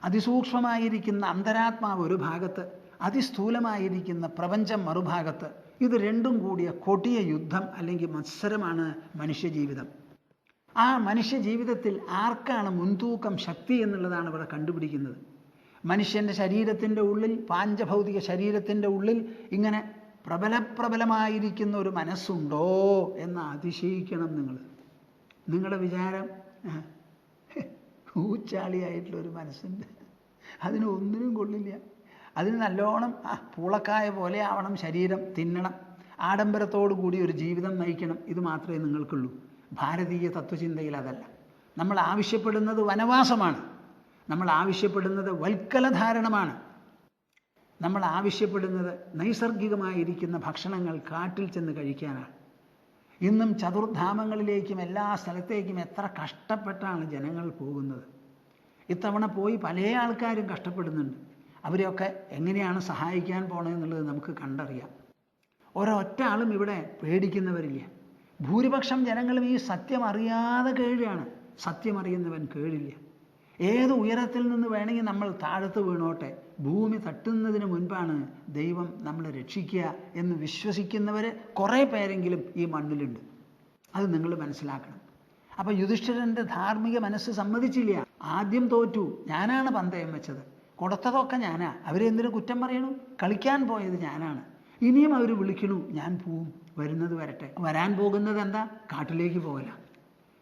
അതിസൂക്ഷ്മമായിരിക്കുന്ന അന്തരാത്മാവ് ഒരു ഭാഗത്ത്, അതിസ്ഥൂലമായിരിക്കുന്ന പ്രപഞ്ചം മറുഭാഗത്ത്. ഇത് രണ്ടും കൂടിയ കൊടിയ യുദ്ധം അല്ലെങ്കിൽ മത്സരമാണ് മനുഷ്യജീവിതം. ആ മനുഷ്യജീവിതത്തിൽ ആർക്കാണ് മുൻതൂക്കം, ശക്തി എന്നുള്ളതാണ് ഇവിടെ കണ്ടുപിടിക്കുന്നത്. മനുഷ്യൻ്റെ ശരീരത്തിൻ്റെ ഉള്ളിൽ, പാഞ്ചഭൗതിക ശരീരത്തിൻ്റെ ഉള്ളിൽ ഇങ്ങനെ പ്രബലമായിരിക്കുന്ന ഒരു മനസ്സുണ്ടോ എന്ന് അതിശയിക്കണം നിങ്ങൾ. നിങ്ങളുടെ വിചാരം ഊച്ചാളിയായിട്ടുള്ളൊരു മനസ്സുണ്ട്, അതിന് ഒന്നിനും കൊള്ളില്ല. അതിന് നല്ലോണം പൂളക്കായ പോലെ ആവണം ശരീരം, തിന്നണം, ആഡംബരത്തോടു കൂടി ഒരു ജീവിതം നയിക്കണം. ഇത് മാത്രമേ നിങ്ങൾക്കുള്ളൂ. ഭാരതീയ തത്വചിന്തയിൽ അതല്ല. നമ്മൾ ആവശ്യപ്പെടുന്നത് വനവാസമാണ്, നമ്മൾ ആവശ്യപ്പെടുന്നത് വൽക്കലധാരണമാണ്, നമ്മൾ ആവശ്യപ്പെടുന്നത് നൈസർഗികമായിരിക്കുന്ന ഭക്ഷണങ്ങൾ കാട്ടിൽ ചെന്ന് കഴിക്കാനാണ്. ഇന്നും ചതുർധാമങ്ങളിലേക്കും എല്ലാ സ്ഥലത്തേക്കും എത്ര കഷ്ടപ്പെട്ടാണ് ജനങ്ങൾ പോകുന്നത്. ഇത്തവണ പോയി പല ആൾക്കാരും കഷ്ടപ്പെടുന്നുണ്ട്. അവരെയൊക്കെ എങ്ങനെയാണ് സഹായിക്കാൻ പോണതെന്നുള്ളത് നമുക്ക് കണ്ടറിയാം. ഒരൊറ്റ ആളും ഇവിടെ പേടിക്കുന്നവരില്ല. ഭൂരിപക്ഷം ജനങ്ങളും ഈ സത്യം അറിയാതെ കേഴുകയാണ്. സത്യം അറിയുന്നവൻ കേഴില്ല. ഏത് ഉയരത്തിൽ നിന്ന് വേണമെങ്കിൽ നമ്മൾ താഴത്ത് വീണോട്ടെ, ഭൂമി തട്ടുന്നതിന് മുൻപാണ് ദൈവം നമ്മളെ രക്ഷിക്കുക എന്ന് വിശ്വസിക്കുന്നവർ കുറേ പേരെങ്കിലും ഈ മണ്ണിലുണ്ട്. അത് നിങ്ങൾ മനസ്സിലാക്കണം. അപ്പോൾ യുധിഷ്ഠിരൻ്റെ ധാർമ്മിക മനസ്സ് സമ്മതിച്ചില്ല. ആദ്യം തോറ്റു, ഞാനാണ് പന്തയം വെച്ചത്, കൊടുത്തതൊക്കെ ഞാനാ, അവരെന്തിനു കുറ്റം പറയണു, കളിക്കാൻ പോയത് ഞാനാണ്, ഇനിയും അവർ വിളിക്കണു, ഞാൻ പോവും, വരുന്നത് വരട്ടെ. വരാൻ പോകുന്നത് എന്താ? കാട്ടിലേക്ക് പോകല.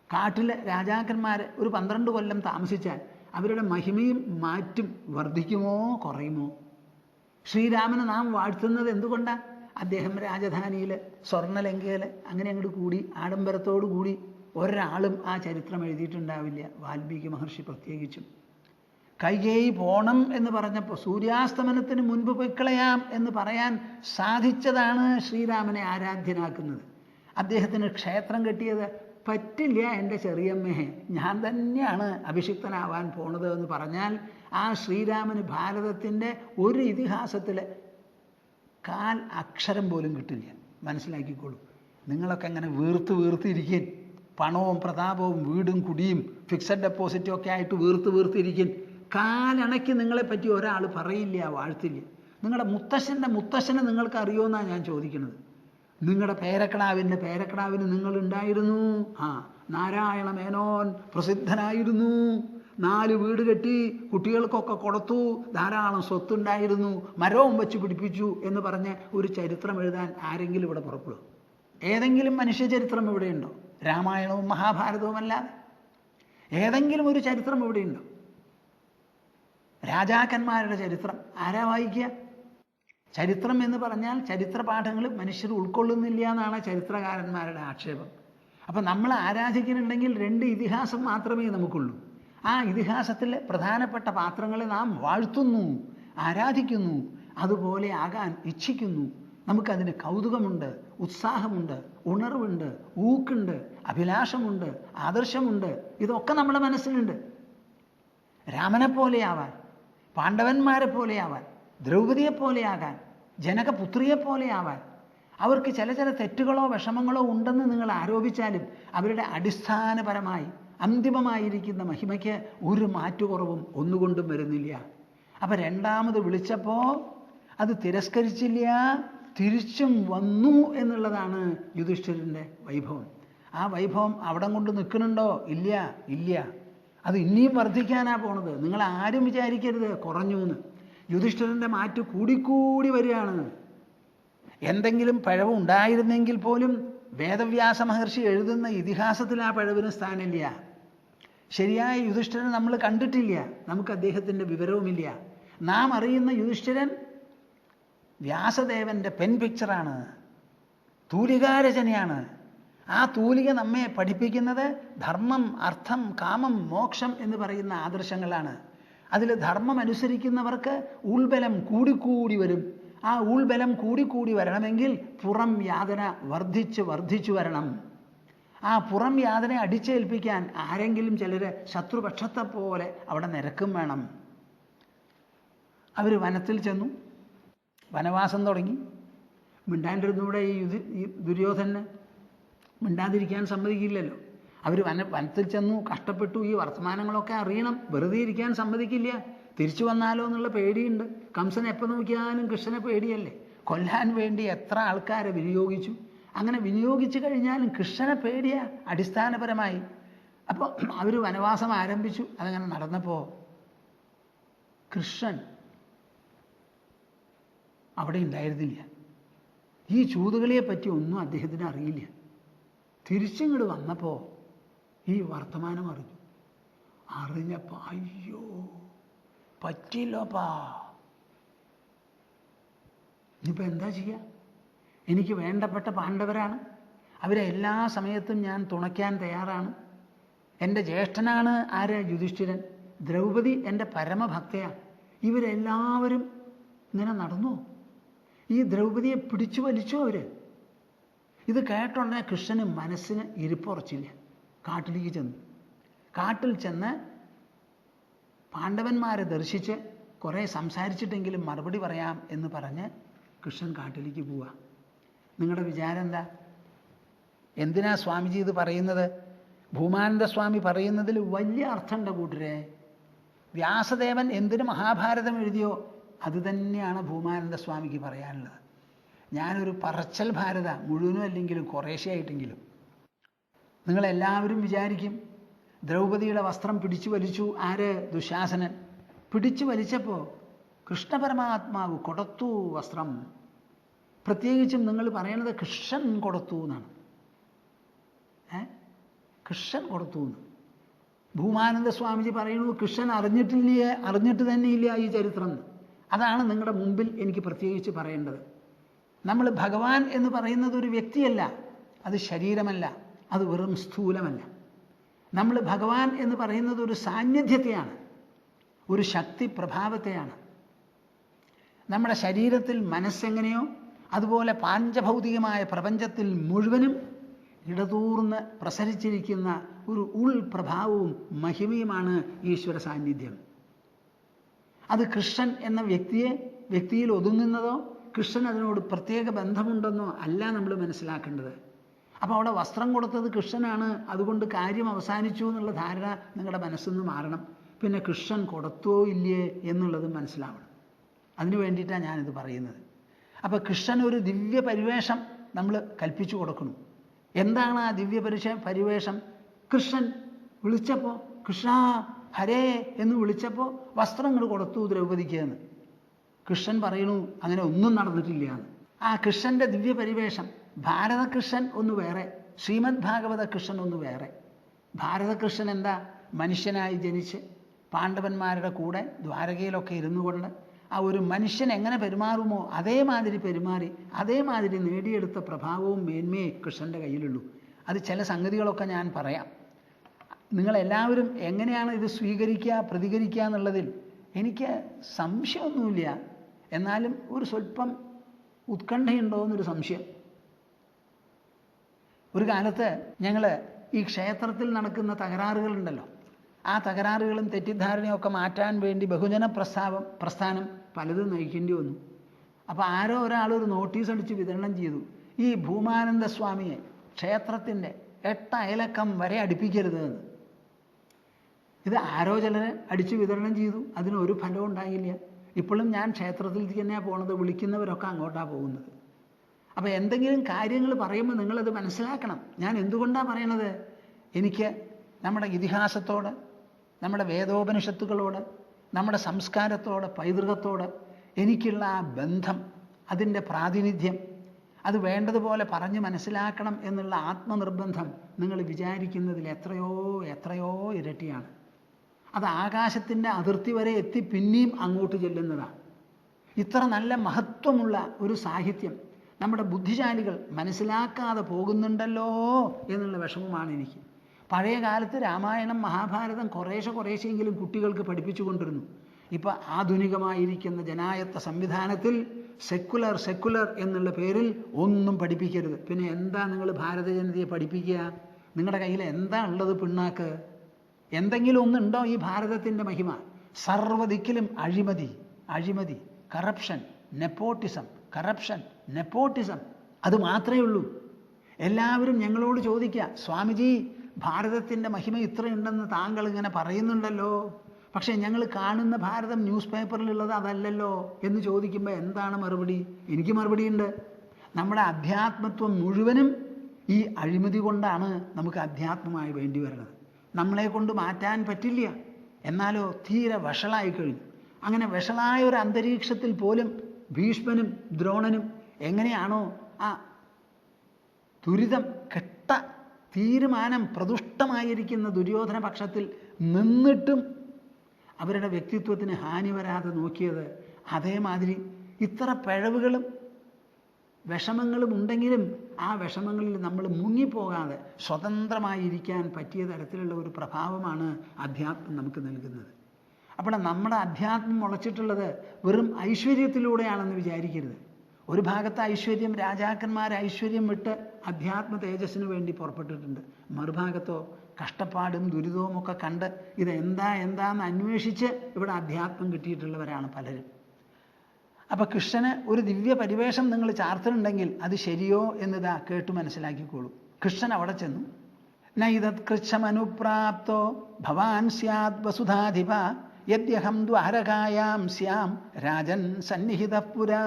കാട്ടിലെ രാജാക്കന്മാർ ഒരു 12 കൊല്ലം താമസിച്ചാൽ അവരുടെ മഹിമയും മാറ്റും വർദ്ധിക്കുമോ കുറയുമോ? ശ്രീരാമനെ നാം വാഴ്ത്തുന്നത് എന്തുകൊണ്ടാണ്? അദ്ദേഹം രാജധാനിയിൽ സ്വർണ്ണലങ്കയിൽ അങ്ങനെ അങ്ങോട്ട് കൂടി ആഡംബരത്തോടു കൂടി ഒരാളും ആ ചരിത്രം എഴുതിയിട്ടുണ്ടാവില്ല, വാൽമീകി മഹർഷി പ്രത്യേകിച്ചും. കൈകേയി പോണം എന്ന് പറഞ്ഞപ്പോൾ സൂര്യാസ്തമനത്തിന് മുൻപ് പൊയ്ക്കളയാം എന്ന് പറയാൻ സാധിച്ചതാണ് ശ്രീരാമനെ ആരാധ്യനാക്കുന്നത്. അദ്ദേഹത്തിന് ക്ഷേത്രം കെട്ടിയത് പറ്റില്ല എൻ്റെ ചെറിയമ്മയെ, ഞാൻ തന്നെയാണ് അഭിഷിക്തനാവാൻ പോണത് എന്ന് പറഞ്ഞാൽ ആ ശ്രീരാമന് ഭാരതത്തിൻ്റെ ഒരു ഇതിഹാസത്തിൽ കാൽ അക്ഷരം പോലും കിട്ടില്ല. മനസ്സിലാക്കിക്കോളൂ. നിങ്ങളൊക്കെ അങ്ങനെ വീർത്തിരിക്കും, പണവും പ്രതാപവും വീടും കുടിയും ഫിക്സഡ് ഡെപ്പോസിറ്റും ഒക്കെ ആയിട്ട് വീർത്തിരിക്കും. കാലണയ്ക്ക് നിങ്ങളെപ്പറ്റി ഒരാൾ പറയില്ല, വാഴ്ത്തില്ല. നിങ്ങളുടെ മുത്തശ്ശനെ നിങ്ങൾക്ക് അറിയുമെന്നാണ് ഞാൻ ചോദിക്കുന്നത്. നിങ്ങളുടെ പേരക്കിടാവിന് നിങ്ങളുണ്ടായിരുന്നു. നാരായണ മേനോൻ പ്രസിദ്ധനായിരുന്നു, 4 വീട് കെട്ടി, കുട്ടികൾക്കൊക്കെ കൊടുത്തു, ധാരാളം സ്വത്തുണ്ടായിരുന്നു, മരവും വെച്ച് പിടിപ്പിച്ചു എന്ന് പറഞ്ഞ് ഒരു ചരിത്രം എഴുതാൻ ആരെങ്കിലും ഇവിടെ പുറപ്പെടും? ഏതെങ്കിലും മനുഷ്യചരിത്രം ഇവിടെയുണ്ടോ? രാമായണവും മഹാഭാരതവും അല്ലാതെ ഏതെങ്കിലും ഒരു ചരിത്രം ഇവിടെയുണ്ടോ? രാജാക്കന്മാരുടെ ചരിത്രം ആരാ വായിക്കുക? ചരിത്രം എന്ന് പറഞ്ഞാൽ ചരിത്ര പാഠങ്ങൾ മനുഷ്യർ ഉൾക്കൊള്ളുന്നില്ല എന്നാണ് ചരിത്രകാരന്മാരുടെ ആക്ഷേപം. അപ്പം നമ്മൾ ആരാധിക്കുന്നുണ്ടെങ്കിൽ 2 ഇതിഹാസം മാത്രമേ നമുക്കുള്ളൂ. ആ ഇതിഹാസത്തിലെ പ്രധാനപ്പെട്ട പാത്രങ്ങളെ നാം വാഴ്ത്തുന്നു, ആരാധിക്കുന്നു, അതുപോലെ ആകാൻ ഇച്ഛിക്കുന്നു. നമുക്കതിന് കൗതുകമുണ്ട്, ഉത്സാഹമുണ്ട്, ഉണർവുണ്ട്, ഊക്കുണ്ട്, അഭിലാഷമുണ്ട്, ആദർശമുണ്ട്. ഇതൊക്കെ നമ്മുടെ മനസ്സിലുണ്ട്. രാമനെ പോലെയാവാൻ, പാണ്ഡവന്മാരെ പോലെയാവാൻ, ദ്രൗപദിയെ പോലെയാകാൻ, ജനകപുത്രിയെ പോലെയാവാൻ. അവർക്ക് ചില തെറ്റുകളോ വിഷമങ്ങളോ ഉണ്ടെന്ന് നിങ്ങൾ ആരോപിച്ചാലും അവരുടെ അടിസ്ഥാനപരമായി അന്തിമമായിരിക്കുന്ന മഹിമയ്ക്ക് ഒരു മാറ്റുകുറവും ഒന്നുകൊണ്ടും വരുന്നില്ല. അപ്പം രണ്ടാമത് വിളിച്ചപ്പോൾ അത് തിരസ്കരിച്ചില്ല, തിരിച്ചും വന്നു എന്നുള്ളതാണ് യുധിഷ്ഠിരൻ്റെ വൈഭവം. ആ വൈഭവം അവിടെ കൊണ്ട് നിൽക്കുന്നുണ്ടോ? ഇല്ല. അത് ഇനിയും വർദ്ധിക്കാനാണ് പോണത്. നിങ്ങൾ ആരും വിചാരിക്കരുത് കുറഞ്ഞു എന്ന്. യുധിഷ്ഠിരൻ്റെ മാറ്റ് കൂടിക്കൂടി വരികയാണ്. എന്തെങ്കിലും പിഴവ് ഉണ്ടായിരുന്നെങ്കിൽ പോലും വേദവ്യാസ മഹർഷി എഴുതുന്ന ഇതിഹാസത്തിൽ ആ പിഴവിന് സ്ഥാനമില്ല. ശരിയായ യുധിഷ്ഠിരൻ നമ്മൾ കണ്ടിട്ടില്ല, നമുക്ക് അദ്ദേഹത്തിൻ്റെ വിവരവുമില്ല. നാം അറിയുന്ന യുധിഷ്ഠിരൻ വ്യാസദേവൻ്റെ പെൻ പിക്ചറാണ്, തൂലികാരചനയാണ്. ആ തൂലിക നമ്മെ പഠിപ്പിക്കുന്നത് ധർമ്മം, അർത്ഥം, കാമം, മോക്ഷം എന്ന് പറയുന്ന ആദർശങ്ങളാണ്. അതിൽ ധർമ്മം അനുസരിക്കുന്നവർക്ക് ഉൾബലം കൂടിക്കൂടി വരും. ആ ഉൾബലം കൂടിക്കൂടി വരണമെങ്കിൽ പുറം യാതന വർദ്ധിച്ചു വരണം. ആ പുറം യാതന അടിച്ചേൽപ്പിക്കാൻ ആരെങ്കിലും ചിലർ ശത്രുപക്ഷത്തെ പോലെ അവിടെ നിരക്കും വേണം. അവർ വനത്തിൽ ചെന്നു, വനവാസം തുടങ്ങി. മിണ്ടാണ്ടിരുന്നൂടെ ഈ ദുര്യോധനന്? മിണ്ടാതിരിക്കാൻ സമ്മതിക്കില്ലല്ലോ. അവർ വനത്തിൽ ചെന്നു, കഷ്ടപ്പെട്ടു, ഈ വർത്തമാനങ്ങളൊക്കെ അറിയണം, വെറുതെ ഇരിക്കാൻ സമ്മതിക്കില്ല. തിരിച്ചു വന്നാലോ എന്നുള്ള പേടിയുണ്ട്. കംസൻ എപ്പോൾ നോക്കിയാലും കൃഷ്ണനെ പേടിയല്ലേ. കൊല്ലാൻ വേണ്ടി എത്ര ആൾക്കാരെ വിനിയോഗിച്ചു. അങ്ങനെ വിനിയോഗിച്ചു കഴിഞ്ഞാലും കൃഷ്ണനെ പേടിയാ അടിസ്ഥാനപരമായി. അപ്പോൾ അവർ വനവാസം ആരംഭിച്ചു. അതങ്ങനെ നടന്നപ്പോൾ കൃഷ്ണൻ അവിടെ ഉണ്ടായിരുന്നില്ല. ഈ ചൂതുകളിയെപ്പറ്റി ഒന്നും അദ്ദേഹത്തിന് അറിയില്ല. തിരിച്ചിങ്ങോട്ട് വന്നപ്പോൾ ഈ വർത്തമാനം അറിഞ്ഞപ്പോൾ അയ്യോ പറ്റില്ലപ്പാ, ഇനിയിപ്പോൾ എന്താ ചെയ്യുക? എനിക്ക് വേണ്ടപ്പെട്ട പാണ്ഡവരാണ്, അവരെ എല്ലാ സമയത്തും ഞാൻ തുണയ്ക്കാൻ തയ്യാറാണ്. എൻ്റെ ജ്യേഷ്ഠനാണ് ആര്? യുധിഷ്ഠിരൻ. ദ്രൗപദി എൻ്റെ പരമഭക്തയാണ്. ഇവരെല്ലാവരും ഇങ്ങനെ നടന്നു. ഈ ദ്രൗപദിയെ പിടിച്ചു വലിച്ചു അവർ. ഇത് കേട്ടുടനെ കൃഷ്ണന് മനസ്സിന് ഇരിപ്പുറച്ചില്ല. കാട്ടിലേക്ക് ചെന്നു. കാട്ടിൽ ചെന്ന് പാണ്ഡവന്മാരെ ദർശിച്ച് കുറേ സംസാരിച്ചിട്ടെങ്കിലും മറുപടി പറയാം എന്ന് പറഞ്ഞ് കൃഷ്ണൻ കാട്ടിലേക്ക് പോവുക. നിങ്ങളുടെ വിചാരം എന്താ? എന്തിനാ സ്വാമിജി ഇത് പറയുന്നത്? ഭൂമാനന്ദ സ്വാമി പറയുന്നതിൽ വലിയ അർത്ഥമുണ്ട് കൂട്ടരെ. വ്യാസദേവൻ എന്തിനു മഹാഭാരതം എഴുതിയോ അത് തന്നെയാണ് ഭൂമാനന്ദ സ്വാമിക്ക് പറയാനുള്ളത്. ഞാനൊരു പറച്ചൽ ഭാരത, മുഴുവനും അല്ലെങ്കിലും കുറേശ്ശെയായിട്ടെങ്കിലും. നിങ്ങളെല്ലാവരും വിചാരിക്കും ദ്രൗപദിയുടെ വസ്ത്രം പിടിച്ചു വലിച്ചു ആര്? ദുശാസനൻ. പിടിച്ചു വലിച്ചപ്പോൾ കൃഷ്ണപരമാത്മാവ് കൊടുത്തു വസ്ത്രം. പ്രത്യേകിച്ചും നിങ്ങൾ പറയണത് കൃഷ്ണൻ കൊടുത്തു എന്നാണ്. കൃഷ്ണൻ കൊടുത്തു എന്ന് ഭൂമാനന്ദ സ്വാമിജി പറയുന്നു. കൃഷ്ണൻ അറിഞ്ഞിട്ട് തന്നെ ഇല്ല ഈ ചരിത്രം. അതാണ് നിങ്ങളുടെ മുമ്പിൽ എനിക്ക് പ്രത്യേകിച്ച് പറയേണ്ടത്. നമ്മൾ ഭഗവാൻ എന്ന് പറയുന്നത് ഒരു വ്യക്തിയല്ല, അത് ശരീരമല്ല, അത് വെറും സ്ഥൂലമല്ല. നമ്മൾ ഭഗവാൻ എന്ന് പറയുന്നത് ഒരു സാന്നിധ്യത്തെയാണ്, ഒരു ശക്തി പ്രഭാവത്തെയാണ്. നമ്മുടെ ശരീരത്തിൽ മനസ്സെങ്ങനെയോ അതുപോലെ പാഞ്ചഭൗതികമായ പ്രപഞ്ചത്തിൽ മുഴുവനും ഇടതൂർന്ന് പ്രസരിച്ചിരിക്കുന്ന ഒരു ഉൾപ്രഭാവവും മഹിമയുമാണ് ഈശ്വര സാന്നിധ്യം. അത് കൃഷ്ണൻ എന്ന വ്യക്തിയിൽ ഒതുങ്ങുന്നതോ കൃഷ്ണൻ അതിനോട് പ്രത്യേക ബന്ധമുണ്ടെന്നോ അല്ല നമ്മൾ മനസ്സിലാക്കേണ്ടത്. അപ്പോൾ അവിടെ വസ്ത്രം കൊടുത്തത് കൃഷ്ണനാണ്, അതുകൊണ്ട് കാര്യം അവസാനിച്ചു എന്നുള്ള ധാരണ നിങ്ങളുടെ മനസ്സിൽ നിന്ന് മാറണം. പിന്നെ കൃഷ്ണൻ കൊടുത്തോ ഇല്ലേ എന്നുള്ളത് മനസ്സിലാവണം. അതിനു വേണ്ടിയിട്ടാണ് ഞാനിത് പറയുന്നത്. അപ്പോൾ കൃഷ്ണൻ ഒരു ദിവ്യ പരിവേഷം നമ്മൾ കൽപ്പിച്ചു കൊടുക്കണം. എന്താണ് ആ ദിവ്യ പരിവേഷം? കൃഷ്ണൻ വിളിച്ചപ്പോൾ, കൃഷ്ണ ഹരേ എന്ന് വിളിച്ചപ്പോൾ വസ്ത്രങ്ങൾ കൊടുത്തു ദ്രൗപദിക്ക് എന്ന്. കൃഷ്ണൻ പറയണു അങ്ങനെ ഒന്നും നടന്നിട്ടില്ല എന്ന്. ആ കൃഷ്ണൻ്റെ ദിവ്യ പരിവേഷം, ഭാരതകൃഷ്ണൻ ഒന്ന് വേറെ, ശ്രീമദ് ഭാഗവത കൃഷ്ണൻ ഒന്ന് വേറെ. ഭാരതകൃഷ്ണൻ എന്താ? മനുഷ്യനായി ജനിച്ച് പാണ്ഡവന്മാരുടെ കൂടെ ദ്വാരകയിലൊക്കെ ഇരുന്നു കൊണ്ട് ആ ഒരു മനുഷ്യൻ എങ്ങനെ പെരുമാറുമോ അതേമാതിരി പെരുമാറി അതേമാതിരി നേടിയെടുത്ത പ്രഭാവവും മേന്മയെ കൃഷ്ണൻ്റെ കയ്യിലുള്ളൂ. അത് ചില സംഗതികളൊക്കെ ഞാൻ പറയാം. നിങ്ങളെല്ലാവരും എങ്ങനെയാണ് ഇത് സ്വീകരിക്കുക പ്രതികരിക്കുക എന്നുള്ളതിൽ എനിക്ക് സംശയമൊന്നുമില്ല. എന്നാലും ഒരു സ്വല്പം ഉത്കണ്ഠയുണ്ടോ എന്നൊരു സംശയം. ഒരു കാലത്ത് ഞങ്ങൾ ഈ ക്ഷേത്രത്തിൽ നടക്കുന്ന തകരാറുകളുണ്ടല്ലോ, ആ തകരാറുകളും തെറ്റിദ്ധാരണയൊക്കെ മാറ്റാൻ വേണ്ടി ബഹുജന പ്രസ്ഥാനം പലതും നയിക്കേണ്ടി വന്നു. അപ്പോൾ ആരോ ഒരാൾ ഒരു നോട്ടീസ് അടിച്ച് വിതരണം ചെയ്തു, ഈ ഭൂമാനന്ദ സ്വാമിയെ ക്ഷേത്രത്തിൻ്റെ 8 അയലക്കം വരെ അടുപ്പിക്കരുത് എന്ന്. ഇത് ആരോ ചിലർ അടിച്ച് വിതരണം ചെയ്തു, അതിനൊരു ഫലവും ഉണ്ടായില്ല. ഇപ്പോഴും ഞാൻ ക്ഷേത്രത്തിലേക്ക് തന്നെയാണ് പോകുന്നത്, വിളിക്കുന്നവരൊക്കെ അങ്ങോട്ടാണ് പോകുന്നത്. അപ്പോൾ എന്തെങ്കിലും കാര്യങ്ങൾ പറയുമ്പോൾ നിങ്ങളത് മനസ്സിലാക്കണം. ഞാൻ എന്തുകൊണ്ടാണ് പറയണത്? എനിക്ക് നമ്മുടെ ഇതിഹാസത്തോട്, നമ്മുടെ വേദോപനിഷത്തുകളോട്, നമ്മുടെ സംസ്കാരത്തോട്, പൈതൃകത്തോട് എനിക്കുള്ള ആ ബന്ധം, അതിൻ്റെ പ്രാതിനിധ്യം, അത് വേണ്ടതുപോലെ പറഞ്ഞ് മനസ്സിലാക്കണം എന്നുള്ള ആത്മനിർബന്ധം നിങ്ങൾ വിചാരിക്കുന്നതിൽ എത്രയോ ഇരട്ടിയാണ്. അത് ആകാശത്തിൻ്റെ അതിർത്തി വരെ എത്തി പിന്നെയും അങ്ങോട്ട് ചെല്ലുന്നതാണ്. ഇത്ര നല്ല മഹത്വമുള്ള ഒരു സാഹിത്യം നമ്മുടെ ബുദ്ധിശാലികൾ മനസ്സിലാക്കാതെ പോകുന്നുണ്ടല്ലോ എന്നുള്ള വിഷമമാണ് എനിക്ക്. പഴയ കാലത്ത് രാമായണം മഹാഭാരതം കുറേശ്ശെയെങ്കിലും കുട്ടികൾക്ക് പഠിപ്പിച്ചു കൊണ്ടിരുന്നു. ഇപ്പം ആധുനികമായിരിക്കുന്ന ജനായത്ത സംവിധാനത്തിൽ സെക്കുലർ എന്നുള്ള പേരിൽ ഒന്നും പഠിപ്പിക്കരുത്. പിന്നെ എന്താ നിങ്ങൾ ഭാരത ജനതയെ പഠിപ്പിക്കുക? നിങ്ങളുടെ കയ്യിൽ എന്താ ഉള്ളത്? പിണ്ണാക്ക് എന്തെങ്കിലും ഒന്നുണ്ടോ ഈ ഭാരതത്തിൻ്റെ മഹിമ? സർവ്വദിക്കിലും അഴിമതി, കറപ്ഷൻ, നെപ്പോട്ടിസം, അത് മാത്രമേ ഉള്ളൂ. എല്ലാവരും ഞങ്ങളോട് ചോദിക്കുക, സ്വാമിജി ഭാരതത്തിൻ്റെ മഹിമ ഇത്രയുണ്ടെന്ന് താങ്കൾ ഇങ്ങനെ പറയുന്നുണ്ടല്ലോ, പക്ഷേ ഞങ്ങൾ കാണുന്ന ഭാരതം ന്യൂസ് പേപ്പറിലുള്ളത് അതല്ലല്ലോ എന്ന് ചോദിക്കുമ്പോൾ എന്താണ് മറുപടി? എനിക്ക് മറുപടിയുണ്ട്. നമ്മുടെ അധ്യാത്മത്വം മുഴുവനും ഈ അഴിമതി കൊണ്ടാണ് നമുക്ക് അധ്യാത്മമായി വേണ്ടി വരുന്നത്. നമ്മളെ കൊണ്ട് മാറ്റാൻ പറ്റില്ല. എന്നാലോ തീരെ വഷളായി കഴിഞ്ഞു. അങ്ങനെ വഷളായ ഒരു അന്തരീക്ഷത്തിൽ പോലും ഭീഷ്മനും ദ്രോണനും എങ്ങനെയാണോ ആ ദുരിതം കെട്ട തീരുമാനം പ്രദുഷ്ടമായിരിക്കുന്ന ദുര്യോധന പക്ഷത്തിൽ നിന്നിട്ടും അവരുടെ വ്യക്തിത്വത്തിന് ഹാനി വരാതെ നോക്കിയത്, അതേമാതിരി ഇത്ര പിഴവുകളും വിഷമങ്ങളും ഉണ്ടെങ്കിലും ആ വിഷമങ്ങളിൽ നമ്മൾ മുങ്ങിപ്പോകാതെ സ്വതന്ത്രമായിരിക്കാൻ പറ്റിയ തരത്തിലുള്ള ഒരു പ്രഭാവമാണ് അധ്യാത്മം നമുക്ക് നൽകുന്നത്. അപ്പോൾ നമ്മുടെ അധ്യാത്മം മുളച്ചിട്ടുള്ളത് വെറും ഐശ്വര്യത്തിലൂടെയാണെന്ന് വിചാരിക്കരുത്. ഒരു ഭാഗത്ത് ഐശ്വര്യം, രാജാക്കന്മാർ ഐശ്വര്യം വിട്ട് അധ്യാത്മ തേജസ്സിന് വേണ്ടി പുറപ്പെട്ടിട്ടുണ്ട്. മറുഭാഗത്തോ കഷ്ടപ്പാടും ദുരിതവും ഒക്കെ കണ്ട് എന്താന്ന് അന്വേഷിച്ച് ഇവിടെ അധ്യാത്മം കിട്ടിയിട്ടുള്ളവരാണ് പലരും. അപ്പം കൃഷ്ണന് ഒരു ദിവ്യ പരിവേഷം നിങ്ങൾ ചാർത്തുന്നുണ്ടെങ്കിൽ അത് ശരിയോ എന്നിതാ കേട്ടു മനസ്സിലാക്കിക്കോളൂ. കൃഷ്ണൻ അവിടെ ചെന്നു. നൈതത് കൃച്ഛമനുപ്രാപ്തോ ഭവാൻ സ്യാദ് വസുധാധിപ യദ്യഹം ദ്വാരകായാം സ്യാം രാജൻ സന്നിഹിതഃ പുരാ.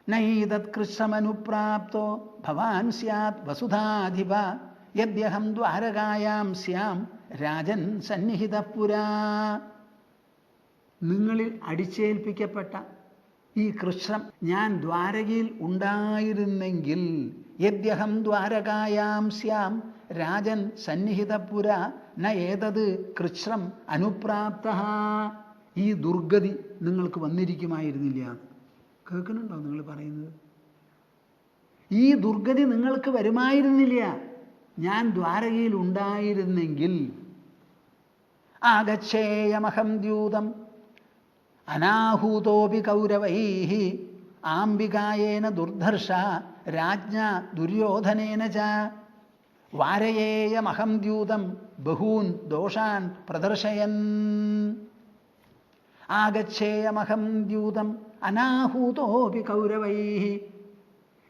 നൈതത് കൃച്ഛമനുപ്രാപ്തോ ഭവാൻ സ്യാദ് വസുധാധിപ യദ്യഹം ദ്വാരകായാം സ്യാം രാജൻ സന്നിഹിതഃ പുരാ. നിങ്ങളിൽ അടിച്ചേൽപ്പിക്കപ്പെട്ട ഈ കൃഷ്ണം ഞാൻ ദ്വാരകയിൽ ഉണ്ടായിരുന്നെങ്കിൽ, യദ്യഹം ദ്വാരകായാം സ്യാം രാജൻ സന്നിഹിതപുര ന ഏതത് കൃച്ഛ്രം അനുപ്രാപ്ത. ഈ ദുർഗതി നിങ്ങൾക്ക് വന്നിരിക്കുമായിരുന്നില്ല. കേൾക്കുന്നുണ്ടോ നിങ്ങൾ പറയുന്നത്? ഈ ദുർഗതി നിങ്ങൾക്ക് വരുമായിരുന്നില്ല ഞാൻ ദ്വാരകയിൽ ഉണ്ടായിരുന്നെങ്കിൽ. ആഗച്ഛേയമഹം ദ്യൂതം അനാഹൂതോപി കൗരവൈഃ ആംബികായേന ദുർധർഷ രാജ്ഞ ദുര്യോധനേന ച വാരയേയമഹം ദ്യൂതം ബഹൂൻ ദോഷാൻ പ്രദർശയൻ. ആഗച്ഛേയമഹം ദ്യൂതം അനാഹൂതോപി കൗരവൈഃ.